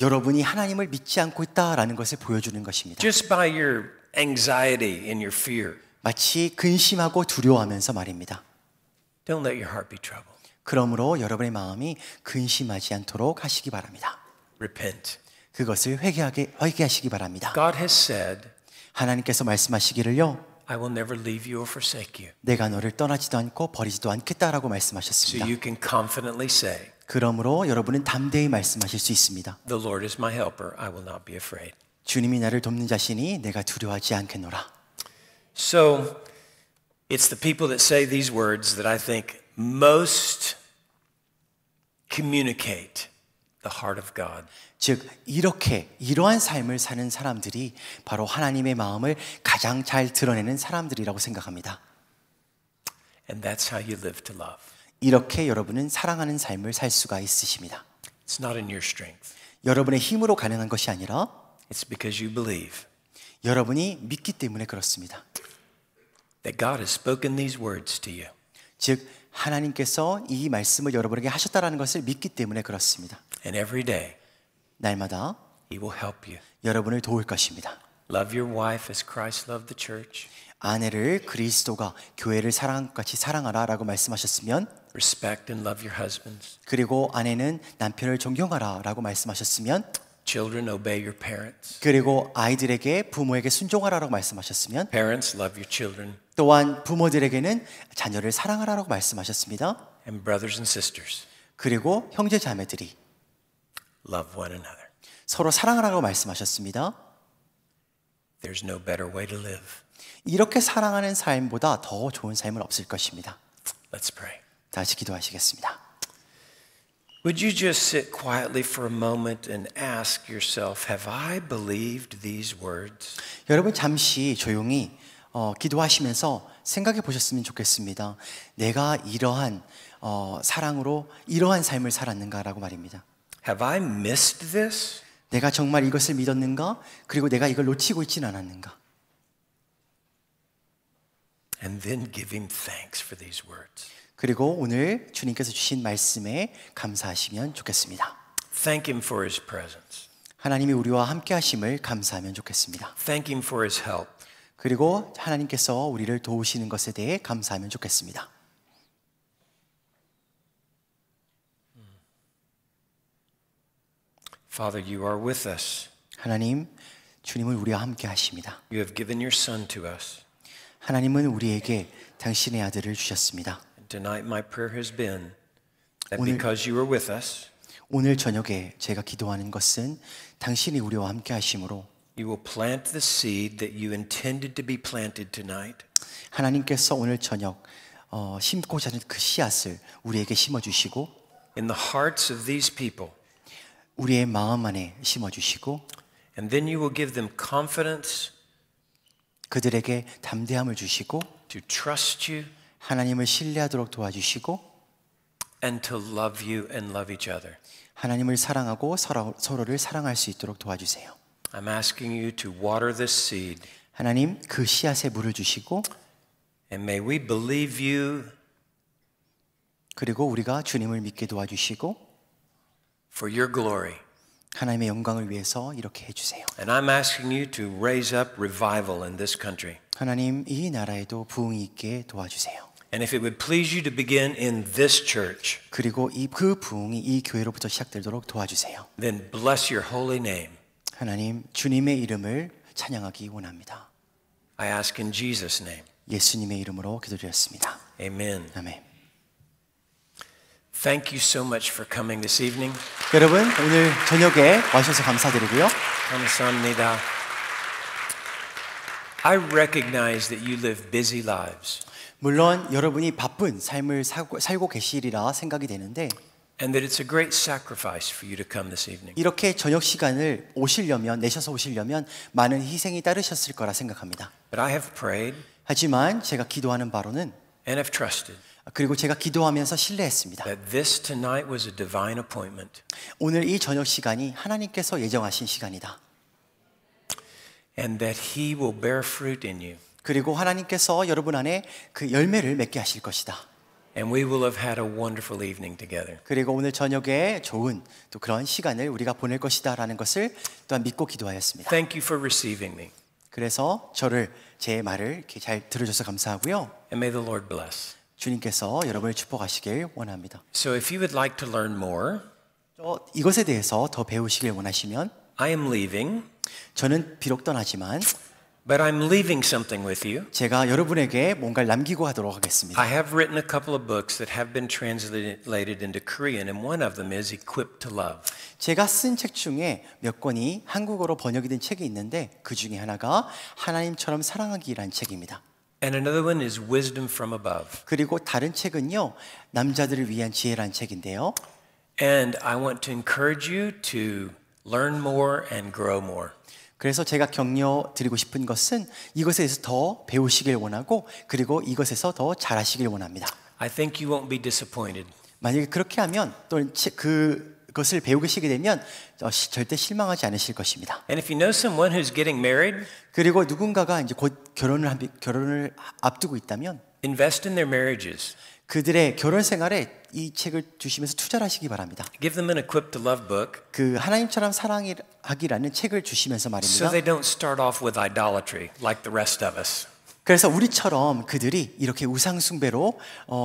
여러분이 하나님을 믿지 않고 있다라는 것을 보여주는 것입니다. Just by your anxiety and your fear. 마치 근심하고 두려워하면서 말입니다. Don't let your heart be troubled. 그러므로 여러분의 마음이 근심하지 않도록 하시기 바랍니다. Repent. 그것을 회개하시기 바랍니다. God has said, 하나님께서 말씀하시기를요. I will never leave you or forsake you. 내가 너를 떠나지도 않고 버리지도 않겠다라고 So 말씀하셨습니다. you can confidently say, 그러므로 여러분은 담대히 말씀하실 수 있습니다. the Lord is my helper. I will not be afraid. 주님이 나를 돕는 자신이 내가 두려워하지 않겠노라. So it's the people that say these words that I think most communicate the heart of God. 즉 이러한 삶을 사는 사람들이 바로 하나님의 마음을 가장 잘 드러내는 사람들이라고 생각합니다. And that's how you live to love. 이렇게 여러분은 사랑하는 삶을 살 수가 있으십니다. It's not in your strength. 여러분의 힘으로 가능한 것이 아니라 It's because you believe 여러분이 믿기 때문에 그렇습니다. that God has spoken these words to you. 즉 하나님께서 이 말씀을 여러분에게 하셨다라는 것을 믿기 때문에 그렇습니다. And every day 날마다 He will help you. 여러분을 도울 것입니다. Love your wife as Christ loved the church. 아내를 그리스도가 교회를 사랑같이 사랑하라라고 말씀하셨으면 Respect and love your husbands. 그리고 아내는 남편을 존경하라라고 말씀하셨으면 Children, obey your parents. 그리고 아이들에게 부모에게 순종하라고 말씀하셨으면 Parents, love your children. 또한 부모들에게는 자녀를 사랑하라고 말씀하셨습니다. And brothers and sisters, 그리고 형제 자매들이 love one another. 서로 사랑하라고 말씀하셨습니다. There's no better way to live. 이렇게 사랑하는 삶보다 더 좋은 삶은 없을 것입니다. Let's pray. 다시 기도하시겠습니다. Would you just sit quietly for a moment and ask yourself, have I believed these words? 여러분 잠시 조용히 기도하시면서 생각해 보셨으면 좋겠습니다. 내가 이러한 사랑으로 이러한 삶을 살았는가라고 말입니다. Have I missed this? 내가 정말 이것을 믿었는가? 그리고 내가 이걸 놓치고 있진 않았는가? And then give him thanks for these words. 그리고 오늘 주님께서 주신 말씀에 감사하시면 좋겠습니다. Thank him for his presence. 하나님이 우리와 함께 하심을 감사하면 좋겠습니다. Thank him for his help. 그리고 하나님께서 우리를 도우시는 것에 대해 감사하면 좋겠습니다. Father, you are with us. 하나님, 주님은 우리와 함께 하십니다. You have given your son to us. 하나님은 우리에게 당신의 아들을 주셨습니다. And tonight my prayer has been that 오늘- because you are with us, 오늘 저녁에 제가 기도하는 것은 당신이 우리와 함께 하심으로 you will plant the seed that you intended to be planted tonight. 하나님께서 오늘 저녁 심고자 하는 그 씨앗을 우리에게 심어주시고 In the hearts of these people. 우리의 마음 안에 심어주시고 And then you will give them confidence 그들에게 담대함을 주시고 to trust you 하나님을 신뢰하도록 도와주시고 and to love you and love each other. 하나님을 사랑하고 서로를 사랑할 수 있도록 도와주세요. I'm asking you to water this seed. 하나님 그 씨앗에 물을 주시고 And may we believe you 그리고 우리가 주님을 믿게 도와주시고 for your glory. 하나님의 영광을 위해서 이렇게 해주세요. And I'm asking you to raise up revival in this country. 하나님 이 나라에도 부흥이 있게 도와주세요. And if it would please you to begin in this church, 그리고 그 부흥이 이 교회로부터 시작되도록 도와주세요. then bless your holy name. 하나님 주님의 이름을 찬양하기 원합니다. I ask in Jesus' name. 예수님의 이름으로 기도드렸습니다. Amen. 아멘. Thank you so much for coming this evening. 여러분 오늘 저녁에 와주셔서 감사드리고요. 감사합니다. I recognize that you live busy lives 물론 여러분이 바쁜 삶을 살고 계시리라 생각이 되는데 and that it's a great sacrifice for you to come this evening. 이렇게 저녁 시간을 내셔서 오시려면 많은 희생이 따르셨을 거라 생각합니다. But I have prayed 하지만 제가 기도하는 바로는 and have trusted 그리고 제가 기도하면서 신뢰했습니다. that this tonight was a divine appointment 오늘 이 저녁 시간이 하나님께서 예정하신 시간이다. and that He will bear fruit in you. 그리고 하나님께서 여러분 안에 그 열매를 맺게 하실 것이다. And we will have had a wonderful evening together. 그리고 오늘 저녁에 좋은 또 그런 시간을 우리가 보낼 것이다라는 것을 또한 믿고 기도하였습니다. Thank you for receiving me. 그래서 제 말을 이렇게 잘 들어줘서 감사하고요. And may the Lord bless. 주님께서 여러분을 축복하시길 원합니다. So if you would like to learn more, 이것에 대해서 더 배우시길 원하시면 I am leaving, 저는 비록 떠나지만 but I'm leaving something with you. 제가 여러분에게 뭔가를 남기고 가도록 하겠습니다. I have written a couple of books that have been translated into Korean, and one of them is Equipped to Love. 제가 쓴 책 중에 몇 권이 한국어로 번역이 된 책이 있는데 그 중에 하나가 하나님처럼 사랑하기라는 책입니다. And another one is Wisdom from Above. 그리고 다른 책은요, 남자들을 위한 지혜라는 책인데요. And I want to encourage you to learn more and grow more. 그래서 제가 격려 드리고 싶은 것은 이것에 대해서 더 배우시길 원하고 그리고 이것에서 더 잘하시길 원합니다. I think you won't be disappointed. 만약에 그렇게 하면 또 그것을 배우시게 되면 절대 실망하지 않으실 것입니다. And if you know someone who's getting married, 그리고 누군가가 이제 곧 결혼을 앞두고 있다면 invest in their marriages. 그들의 결혼 생활에 이 책을 주시면서 투자를 하시기 바랍니다. Give them an Equipped to Love book 그 하나님처럼 사랑하기라는 책을 주시면서 말입니다. so they don't start off with idolatry like the rest of us. 그래서 우리처럼 그들이 이렇게 우상 숭배로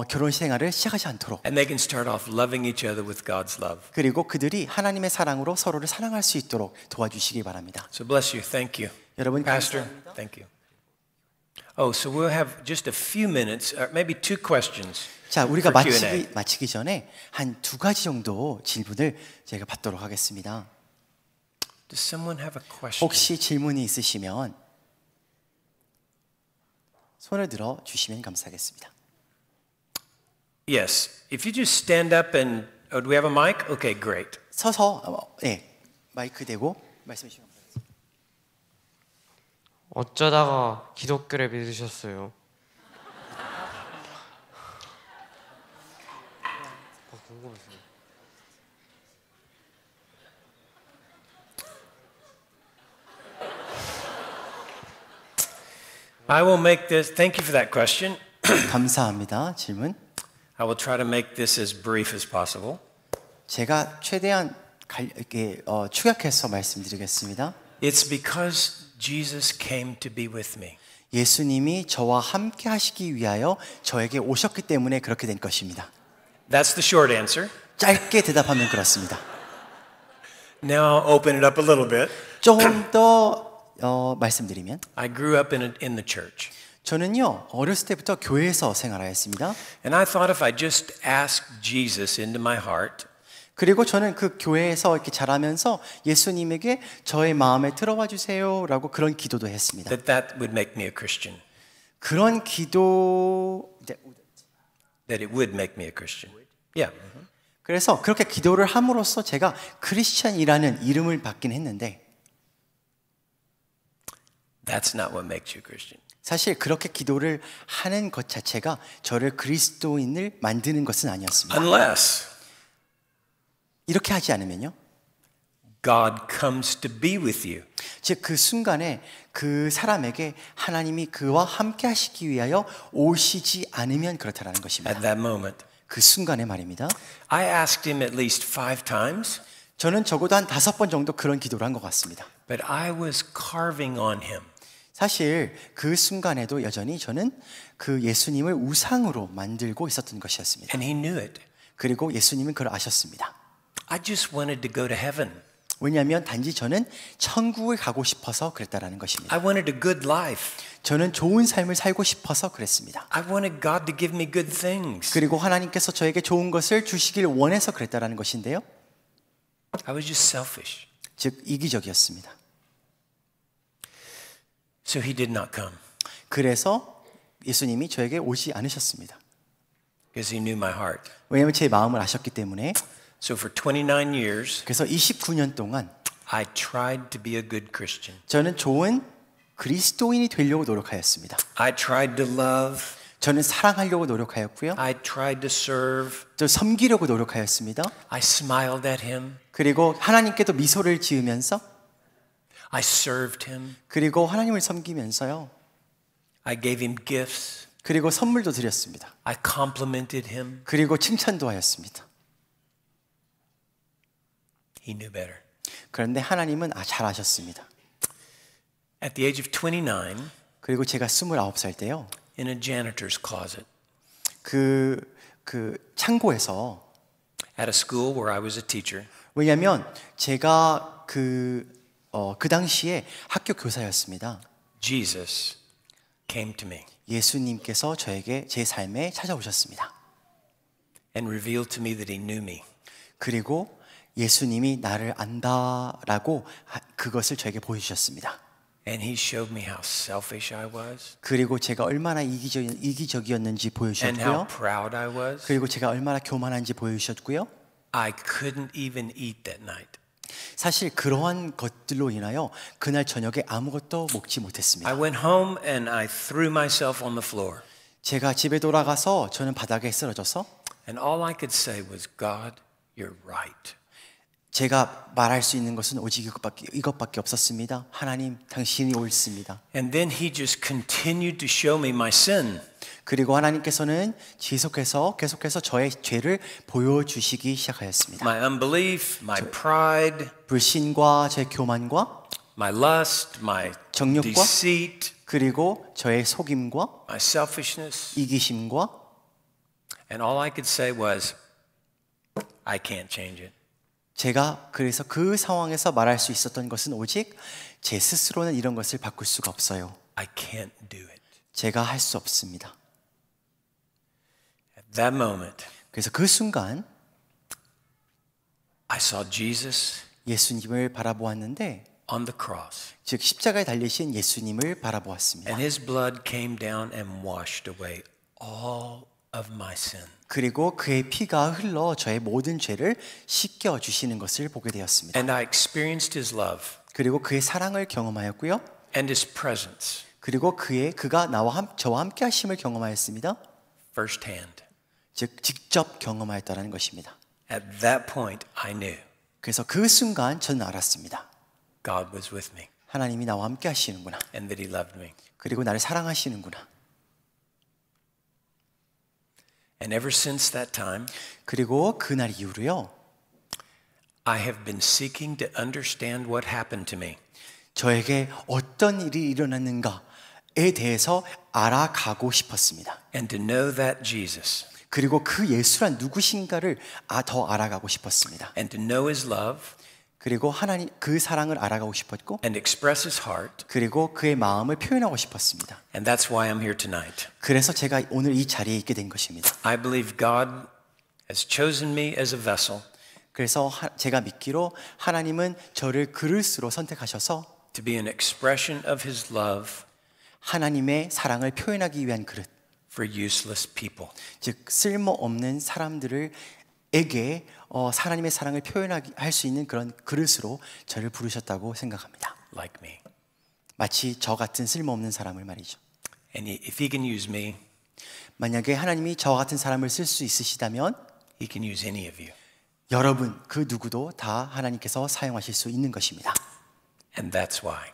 결혼 생활을 시작하지 않도록 And they can start off loving each other with God's love. 그리고 그들이 하나님의 사랑으로 서로를 사랑할 수 있도록 도와주시기 바랍니다. So bless you. Thank you. 여러분 Pastor, 감사합니다. thank you. Oh, so we'll have just a few minutes, or maybe two questions 자, 우리가 for Q&A. 마치기 전에 한 두 가지 정도 질문을 제가 받도록 하겠습니다. Does someone have a question? 혹시 질문이 있으시면 손을 들어 주시면 감사하겠습니다. Yes. If you just stand up and do we have a mic? Okay, great. 서서 마이크 대고 말씀해 주시면 감사하겠습니다. 어쩌다가 기독교를 믿으셨어요? 궁금했어요. I will make this, thank you for that question. 감사합니다. 질문. I will try to make this as brief as possible. 제가 최대한 축약해서 말씀드리겠습니다. It's because Jesus came to be with me. 예수님이 저와 함께 하시기 위하여 저에게 오셨기 때문에 그렇게 된 것입니다. That's the short answer. 짧게 대답하면 그렇습니다. Now I'll open it up a little bit. 조금 더 말씀드리면 I grew up in the church. 저는요 어렸을 때부터 교회에서 생활하였습니다. And I thought if I just asked Jesus into my heart, 그리고 저는 그 교회에서 이렇게 자라면서 예수님에게 저의 마음에 들어와 주세요라고 그런 기도도 했습니다. that would make me a Christian. 그런 기도 That it would make me a Christian. Yeah. 그래서 그렇게 기도를 함으로써 제가 크리스천이라는 이름을 받긴 했는데 That's not what makes you a Christian. 사실 그렇게 기도를 하는 것 자체가 저를 그리스도인을 만드는 것은 아니었습니다. Unless 이렇게 하지 않으면요. God comes to be with you. 즉 그 순간에 그 사람에게 하나님이 그와 함께 하시기 위하여 오시지 않으면 그렇다라는 것입니다. At that moment. 그 순간에 말입니다. I asked him at least 5 times, 저는 적어도 한 5번 정도 그런 기도를 한 것 같습니다. but I was carving on him. 사실 그 순간에도 여전히 저는 그 예수님을 우상으로 만들고 있었던 것이었습니다. And he knew it. 그리고 예수님은 그걸 아셨습니다. I just wanted to go to heaven. 왜냐하면 단지 저는 천국을 가고 싶어서 그랬다라는 것입니다. I wanted a good life. 저는 좋은 삶을 살고 싶어서 그랬습니다. I wanted God to give me good things. 그리고 하나님께서 저에게 좋은 것을 주시길 원해서 그랬다라는 것인데요. I was just selfish. 즉 이기적이었습니다. So he did not come 그래서 예수님이 저에게 오지 않으셨습니다. because he knew my heart. 왜냐하면 제 마음을 아셨기 때문에. So for 29 years, 그래서 29년 동안 I tried to be a good Christian. 저는 좋은 그리스도인이 되려고 노력하였습니다. I tried to love. 저는 사랑하려고 노력하였고요. I tried to serve. 또 섬기려고 노력하였습니다. I smiled at him. 그리고 하나님께도 미소를 지으면서 I served him. 그리고 하나님을 섬기면서요. I gave him gifts. 그리고 선물도 드렸습니다. I complimented him. 그리고 칭찬도 하였습니다. He knew better. 그런데 하나님은 잘 아셨습니다. At the age of 29, 그리고 제가 29살 때요. in a janitor's closet 그 창고에서 at a school where I was a teacher, 왜냐하면 제가 그 당시에 학교 교사였습니다. Jesus came to me 예수님께서 저에게 제 삶에 찾아오셨습니다. and revealed to me that he knew me. 그리고 예수님이 나를 안다라고 그것을 저에게 보여주셨습니다. And he showed me how selfish I was 그리고 제가 얼마나 이기적이었는지 and how 보여주셨고요. proud I was. 그리고 제가 얼마나 교만한지 보여주셨고요. I couldn't even eat that night. 사실 그러한 것들로 인하여 그날 저녁에 아무것도 먹지 못했습니다. I went home and I threw myself on the floor. 제가 집에 돌아가서 저는 바닥에 쓰러져서 And all I could say was, God, you're right. 제가 말할 수 있는 것은 오직 이것밖에 없었습니다. 하나님, 당신이 옳습니다. And then he just continued to show me my sin. 그리고 하나님께서는 계속해서 저의 죄를 보여주시기 시작하였습니다. My unbelief, my pride, 불신과 제 교만과 my lust, my 정욕과 deceit, 그리고 저의 속임과 my selfishness, 이기심과 and all I could say was, I can't change it. 제가 그래서 그 상황에서 말할 수 있었던 것은 오직 제 스스로는 이런 것을 바꿀 수가 없어요. I can't do it. 제가 할 수 없습니다. At that moment, 그래서 그 순간 I saw Jesus 예수님을 바라보았는데 on the cross, 즉 십자가에 달리신 예수님을 바라보았습니다. and his blood came down and washed away all of my sin. 그리고 그의 피가 흘러 저의 모든 죄를 씻겨 주시는 것을 보게 되었습니다. And I experienced his love 그리고 그의 사랑을 경험하였고요. and his presence 그리고 그가 저와 함께 하심을 경험하였습니다. firsthand. 즉 직접 경험하였다는 것입니다. At that point, I knew 그래서 그 순간 저는 알았습니다. God was with me 하나님이 나와 함께 하시는구나. and that he loved me. 그리고 나를 사랑하시는구나. And ever since that time, 그리고 그날 이후로요. I have been seeking to understand what happened to me. 저에게 어떤 일이 일어났는가에 대해서 알아가고 싶었습니다. And to know that Jesus 그리고 그 예수란 누구신가를 더 알아가고 싶었습니다. and to know his love 그리고 하나님 그 사랑을 알아가고 싶었고 and express his heart. 그리고 그의 마음을 표현하고 싶었습니다. And that's why I'm here tonight. 그래서 제가 오늘 이 자리에 있게 된 것입니다. I believe God has chosen me as a vessel 그래서 제가 믿기로 하나님은 저를 그릇으로 선택하셔서 to be an expression of his love 하나님의 사랑을 표현하기 위한 그릇, for useless people. 즉 쓸모없는 사람들에게 하나님의 사랑을 표현하기 할 수 있는 그런 그릇으로 저를 부르셨다고 생각합니다. Like me. 마치 저 같은 쓸모없는 사람을 말이죠. And if he can use me, 만약에 하나님이 저 같은 사람을 쓸 수 있으시다면 he can use any of you. 여러분 그 누구도 다 하나님께서 사용하실 수 있는 것입니다. And that's why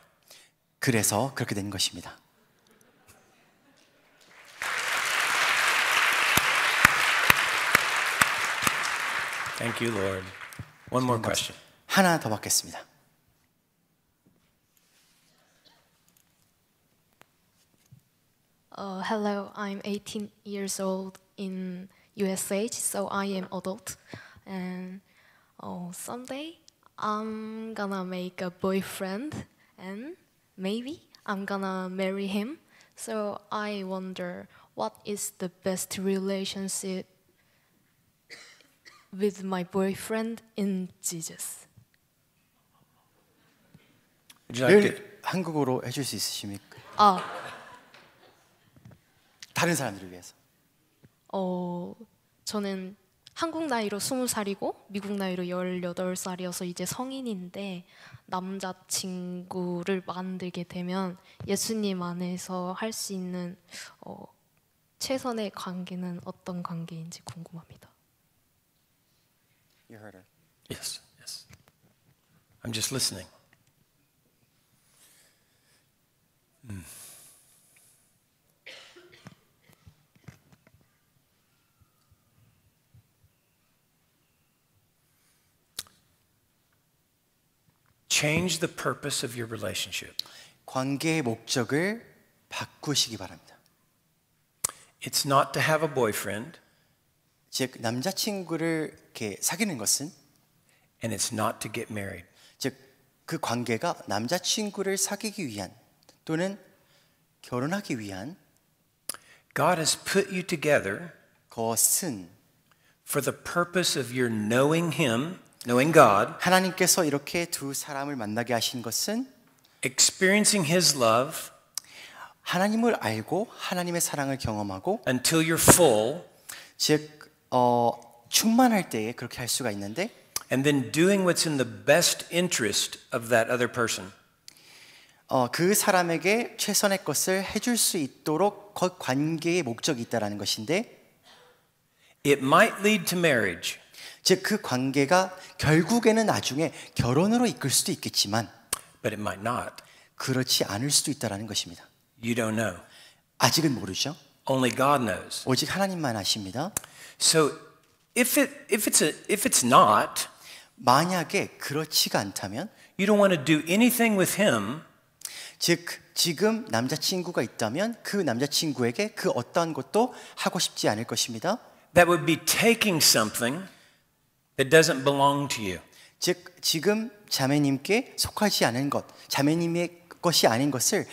그래서 그렇게 된 것입니다. Thank you, Lord. One more question. 하나 더 받겠습니다. Hello, I'm 18 years old in USH, so I am adult. And someday I'm gonna make a boyfriend and maybe I'm gonna marry him. So I wonder what is the best relationship with my boyfriend in Jesus. Would you like to? 한국어로 해줄 수 있으십니까? 다른 사람들을 위해서. 저는 한국 나이로 20살이고 미국 나이로 18살이어서 이제 성인인데 남자친구를 만들게 되면 예수님 안에서 할 수 있는 최선의 관계는 어떤 관계인지 궁금합니다. You heard her. Yes, yes. I'm just listening. Change the purpose of your relationship. 관계의 목적을 바꾸시기 바랍니다. It's not to have a boyfriend, 즉 남자친구를 이렇게 사귀는 것은 and it's not to get married. 즉 그 관계가 남자친구를 사귀기 위한 또는 결혼하기 위한 God has put you together 것은 for the purpose of your knowing Him, knowing God, 하나님께서 이렇게 두 사람을 만나게 하신 것은 experiencing His love 하나님을 알고 하나님의 사랑을 경험하고 until you're full, 즉 충만할 때에 그렇게 할 수가 있는데 and then doing what's in the best interest of that other person. 그 사람에게 최선의 것을 해줄 수 있도록 그 관계의 목적이 있다라는 것인데 It might lead to marriage, 즉 그 관계가 결국에는 나중에 결혼으로 이끌 수도 있겠지만 but it might not. 그렇지 않을 수도 있다라는 것입니다. You don't know. 아직은 모르죠. Only God knows. 오직 하나님만 아십니다. So if it's not, 만약에 그렇지가 않다면 you don't want to do anything with Him 즉 지금 남자친구가 있다면 그 남자친구에게 그 어떠한 것도 하고 싶지 않을 것입니다. That would be taking something that doesn't belong to you. 즉 지금 자매님께 속하지 않은 것, 자매님의 것이 아닌 것을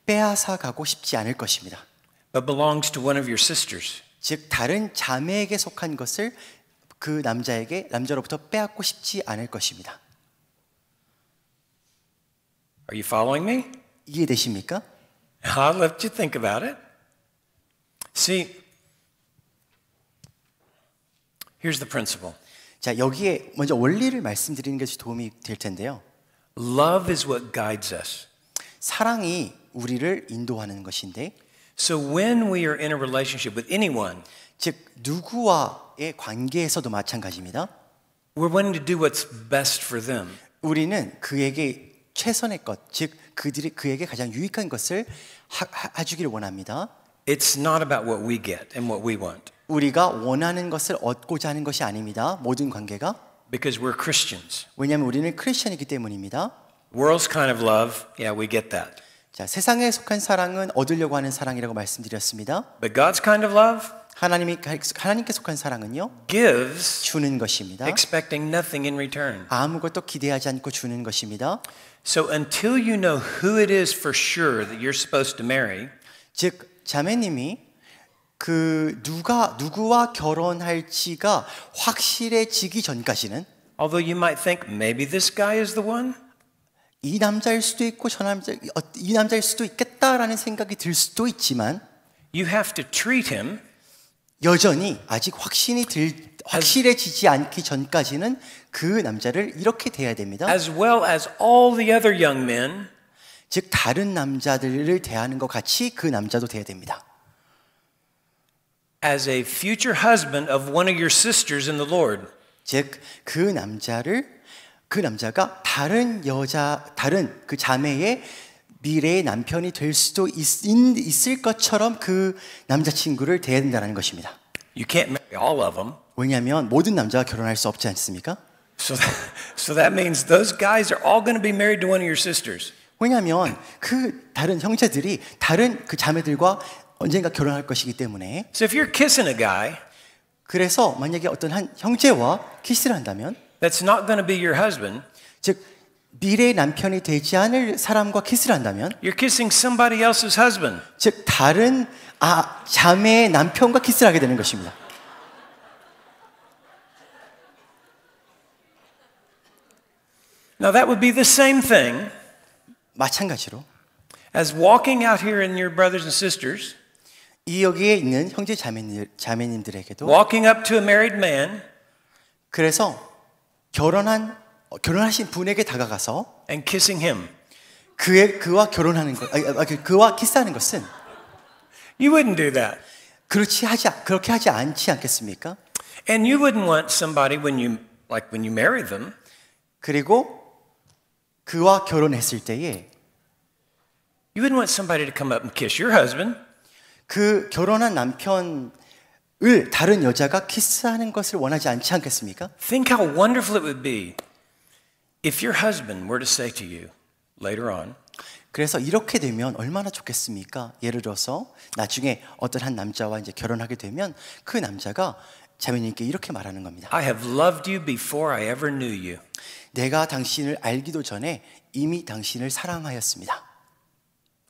빼앗아 가고 싶지 않을 것입니다. But belongs to one of your sisters. 즉 다른 자매에게 속한 것을 그 남자로부터 빼앗고 싶지 않을 것입니다. Are you following me? 이해되십니까? I'll let you think about it. See, here's the principle. 자, 여기에 먼저 원리를 말씀드리는 것이 도움이 될 텐데요. Love is what guides us. 사랑이 우리를 인도하는 것인데, So when we are in a relationship with anyone, 즉 누구와의 관계에서도 마찬가지입니다. we're wanting to do what's best for them. 우리는 그에게 최선의 것, 즉 그에게 가장 유익한 것을 해주기를 원합니다. It's not about what we get and what we want. 우리가 원하는 것을 얻고자 하는 것이 아닙니다. 모든 관계가. Because we're Christians. 왜냐하면 우리는 크리스천이기 때문입니다. World's kind of love, yeah, we get that. 자, 세상에 속한 사랑은 얻으려고 하는 사랑이라고 말씀드렸습니다. But God's kind of love 하나님께 속한 사랑은요, gives, 주는 것입니다. expecting nothing in return. 아무것도 기대하지 않고 주는 것입니다. So until you know who it is for sure that you're supposed to marry, 즉 자매님이 그 누구와 결혼할지가 확실해지기 전까지는, although you might think maybe this guy is the one, 이 남자일 수도 있고 이 남자일 수도 있겠다라는 생각이 들 수도 있지만, you have to treat him 여전히 아직 확실해지지 않기 전까지는 그 남자를 이렇게 대해야 됩니다. as well as all the other young men, 즉 다른 남자들을 대하는 것 같이 그 남자도 대해야 됩니다. as a future husband of one of your sisters in the Lord. 즉 그 남자가 다른 그 자매의 미래의 남편이 될 수도 있을 것처럼 그 남자친구를 대해야 된다는 것입니다. You can't marry all of them. 왜냐하면 모든 남자가 결혼할 수 없지 않습니까? So that means those guys are all going to be married to one of your sisters. 왜냐하면 그 다른 형제들이 다른 그 자매들과 언젠가 결혼할 것이기 때문에. So if you're kissing a guy 그래서 만약에 어떤 한 형제와 키스를 한다면, that's not going to be your husband, 즉 미래의 남편이 되지 않을 사람과 키스를 한다면, you're kissing somebody else's husband. 즉 다른 자매의 남편과 키스를 하게 되는 것입니다. Now that would be the same thing 마찬가지로 as walking out here in your brothers and sisters, 이 여기에 있는 형제 자매님들에게도 walking up to a married man 그래서 결혼하신 분에게 다가가서 and kissing him. 그와 결혼하는 그와 키스하는 것은 You wouldn't do that. 그렇게 하지 않지 않겠습니까? And you wouldn't want somebody when you marry them, 그리고 그와 결혼했을 때에 you wouldn't want somebody to come up and kiss your husband. 그 결혼한 남편을 다른 여자가 키스하는 것을 원하지 않지 않겠습니까? Think how wonderful it would be if your husband were to say to you later on, 그래서 이렇게 되면 얼마나 좋겠습니까? 예를 들어서 나중에 어떤 한 남자와 이제 결혼하게 되면 그 남자가 자매님께 이렇게 말하는 겁니다. I have loved you before I ever knew you. 내가 당신을 알기도 전에 이미 당신을 사랑하였습니다.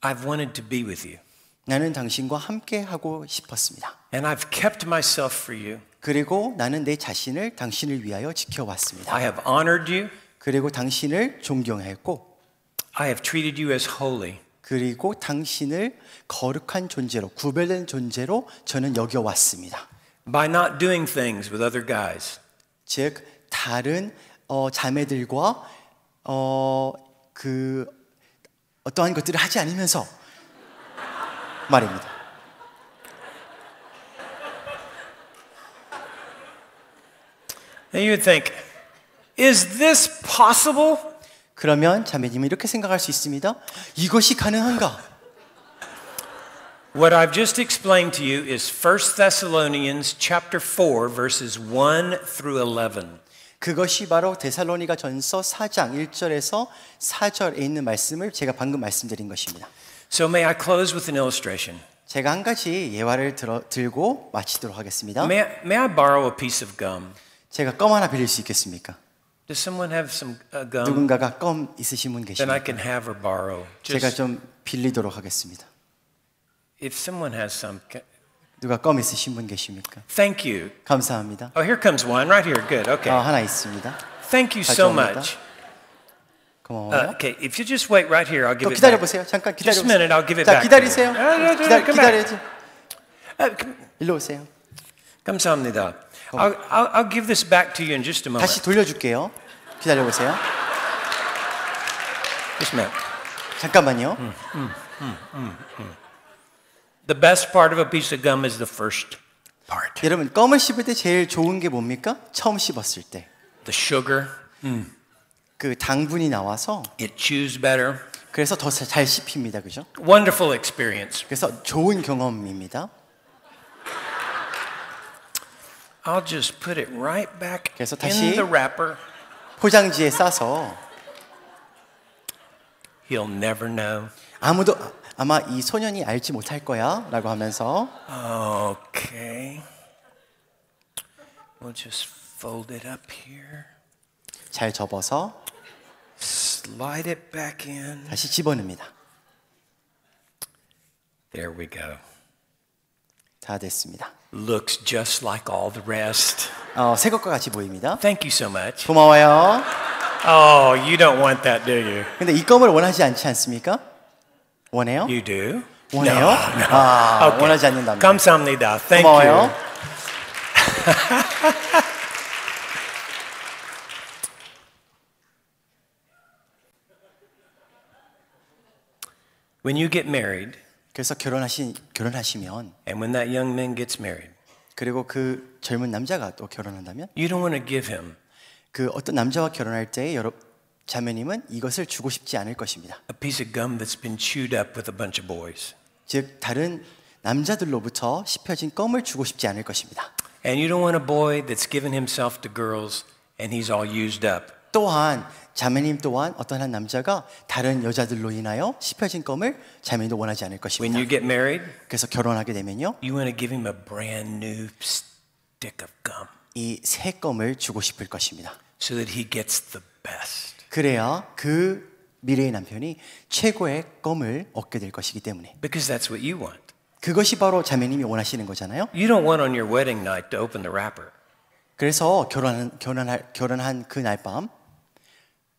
I've wanted to be with you. 나는 당신과 함께 하고 싶었습니다. And I've kept myself for you. 그리고 나는 내 자신을 당신을 위하여 지켜왔습니다. I have honored you. 그리고 당신을 존경했고 I have treated you as holy. 그리고 당신을 거룩한 존재로, 구별된 존재로 저는 여겨왔습니다. By not doing things with other guys. 즉 다른 자매들과 어떠한 것들을 하지 않으면서 말입니다. And you would think, is this possible? 그러면 자매님은 이렇게 생각할 수 있습니다. 이것이 가능한가? What I've just explained to you is 1 Thessalonians chapter 4 verses 1 through 11. 그것이 바로 데살로니가 전서 4장 1절에서 4절에 있는 말씀을 제가 방금 말씀드린 것입니다. So may I close with an illustration? 제가 한 가지 예화를 들고 마치도록 하겠습니다. May I borrow a piece of gum? 제가 껌 하나 빌릴 수 있겠습니까? Does someone have some gum? 누군가가 껌 있으신 분 Then I 계십니까? can have or borrow. 제가 Just 좀 빌리도록 하겠습니다. if someone has some. 누가 껌 있으신 분 계십니까? Thank you. 감사합니다. Oh, here comes one right here. Good. Okay. 하나 있습니다. Thank you so 가져옵니다. much. 고마워요. Okay, if you just wait right here, I'll give 또 it 기다려 back. 보세요. 잠깐 Just 기다려 a minute, I'll give it 자, back. 기다리세요. Come back. 기다려야지. 일로 오세요. 감사합니다. I'll give this back to you in just a moment. 다시 돌려줄게요. 기다려 보세요. Just a minute. 잠깐만요. The best part of a piece of gum is the first part. 여러분 껌을 씹을 때 제일 좋은 게 뭡니까? 처음 씹었을 때. The sugar, 그 당분이 나와서 it chews better. 그래서 더 잘 씹힙니다. 그죠? Wonderful experience. 그래서 좋은 경험입니다. I'll just put it right back 그래서 in 다시 the wrapper. 포장지에 싸서 He'll never know. 아무도 아마 이 소년이 알지 못할 거야 라고 하면서 Okay. We'll just fold it up here. 잘 접어서 Slide it back in. 다시 집어넣습니다. There we go. 다 됐습니다. Looks just like all the rest. 새 것과 같이 보입니다. Thank you so much. 고마워요. Oh, you don't want that, do you? 근데 이 껌을 원하지 않지 않습니까? 원해요? You do? 원해요? No. Okay. 원하지 않는답니다. 감사합니다. Thank 고마워요. you. When you get married, 그래서 결혼하시면 and when that young man gets married, 그리고 그 젊은 남자가 또 결혼한다면 you don't want to give him 그 어떤 남자와 결혼할 때 자매님은 이것을 주고 싶지 않을 것입니다. a piece of gum that's been chewed up with a bunch of boys. 즉 다른 남자들로부터 씹혀진 껌을 주고 싶지 않을 것입니다. And you don't want a boy that's given himself to girls and he's all used up. 또한 자매님 또한 어떤 한 남자가 다른 여자들로 인하여 씹혀진 껌을 자매님도 원하지 않을 When 것입니다. you get married, 그래서 결혼하게 되면요, you want to give him a brand new stick of gum 이 새 껌을 주고 싶을 것입니다. so that he gets the best. 그래야 그 미래의 남편이 최고의 껌을 얻게 될 것이기 때문에 Because that's what you want. 그것이 바로 자매님이 원하시는 거잖아요. You don't want on your wedding night to open the wrapper 그래서 결혼한 그 날 밤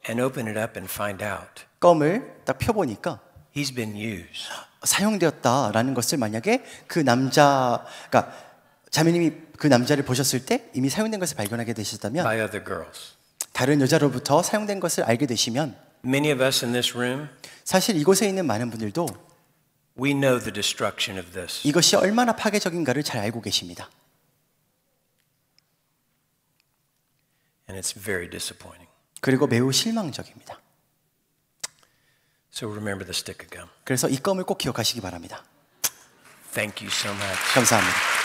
and open it up and find out 껌을 딱 펴보니까 he's been used. 사용되었다라는 것을 만약에 그 남자가 자매님이 그 남자를 보셨을 때 이미 사용된 것을 발견하게 되셨다면 by other girls. 다른 여자로부터 사용된 것을 알게 되시면 Many of us in this room, 사실 이곳에 있는 많은 분들도 we know the destruction of this. 이것이 얼마나 파괴적인가를 잘 알고 계십니다. And it's very disappointing. 그리고 매우 실망적입니다. So remember the stick of gum. 그래서 이 껌을 꼭 기억하시기 바랍니다. Thank you so much. 감사합니다.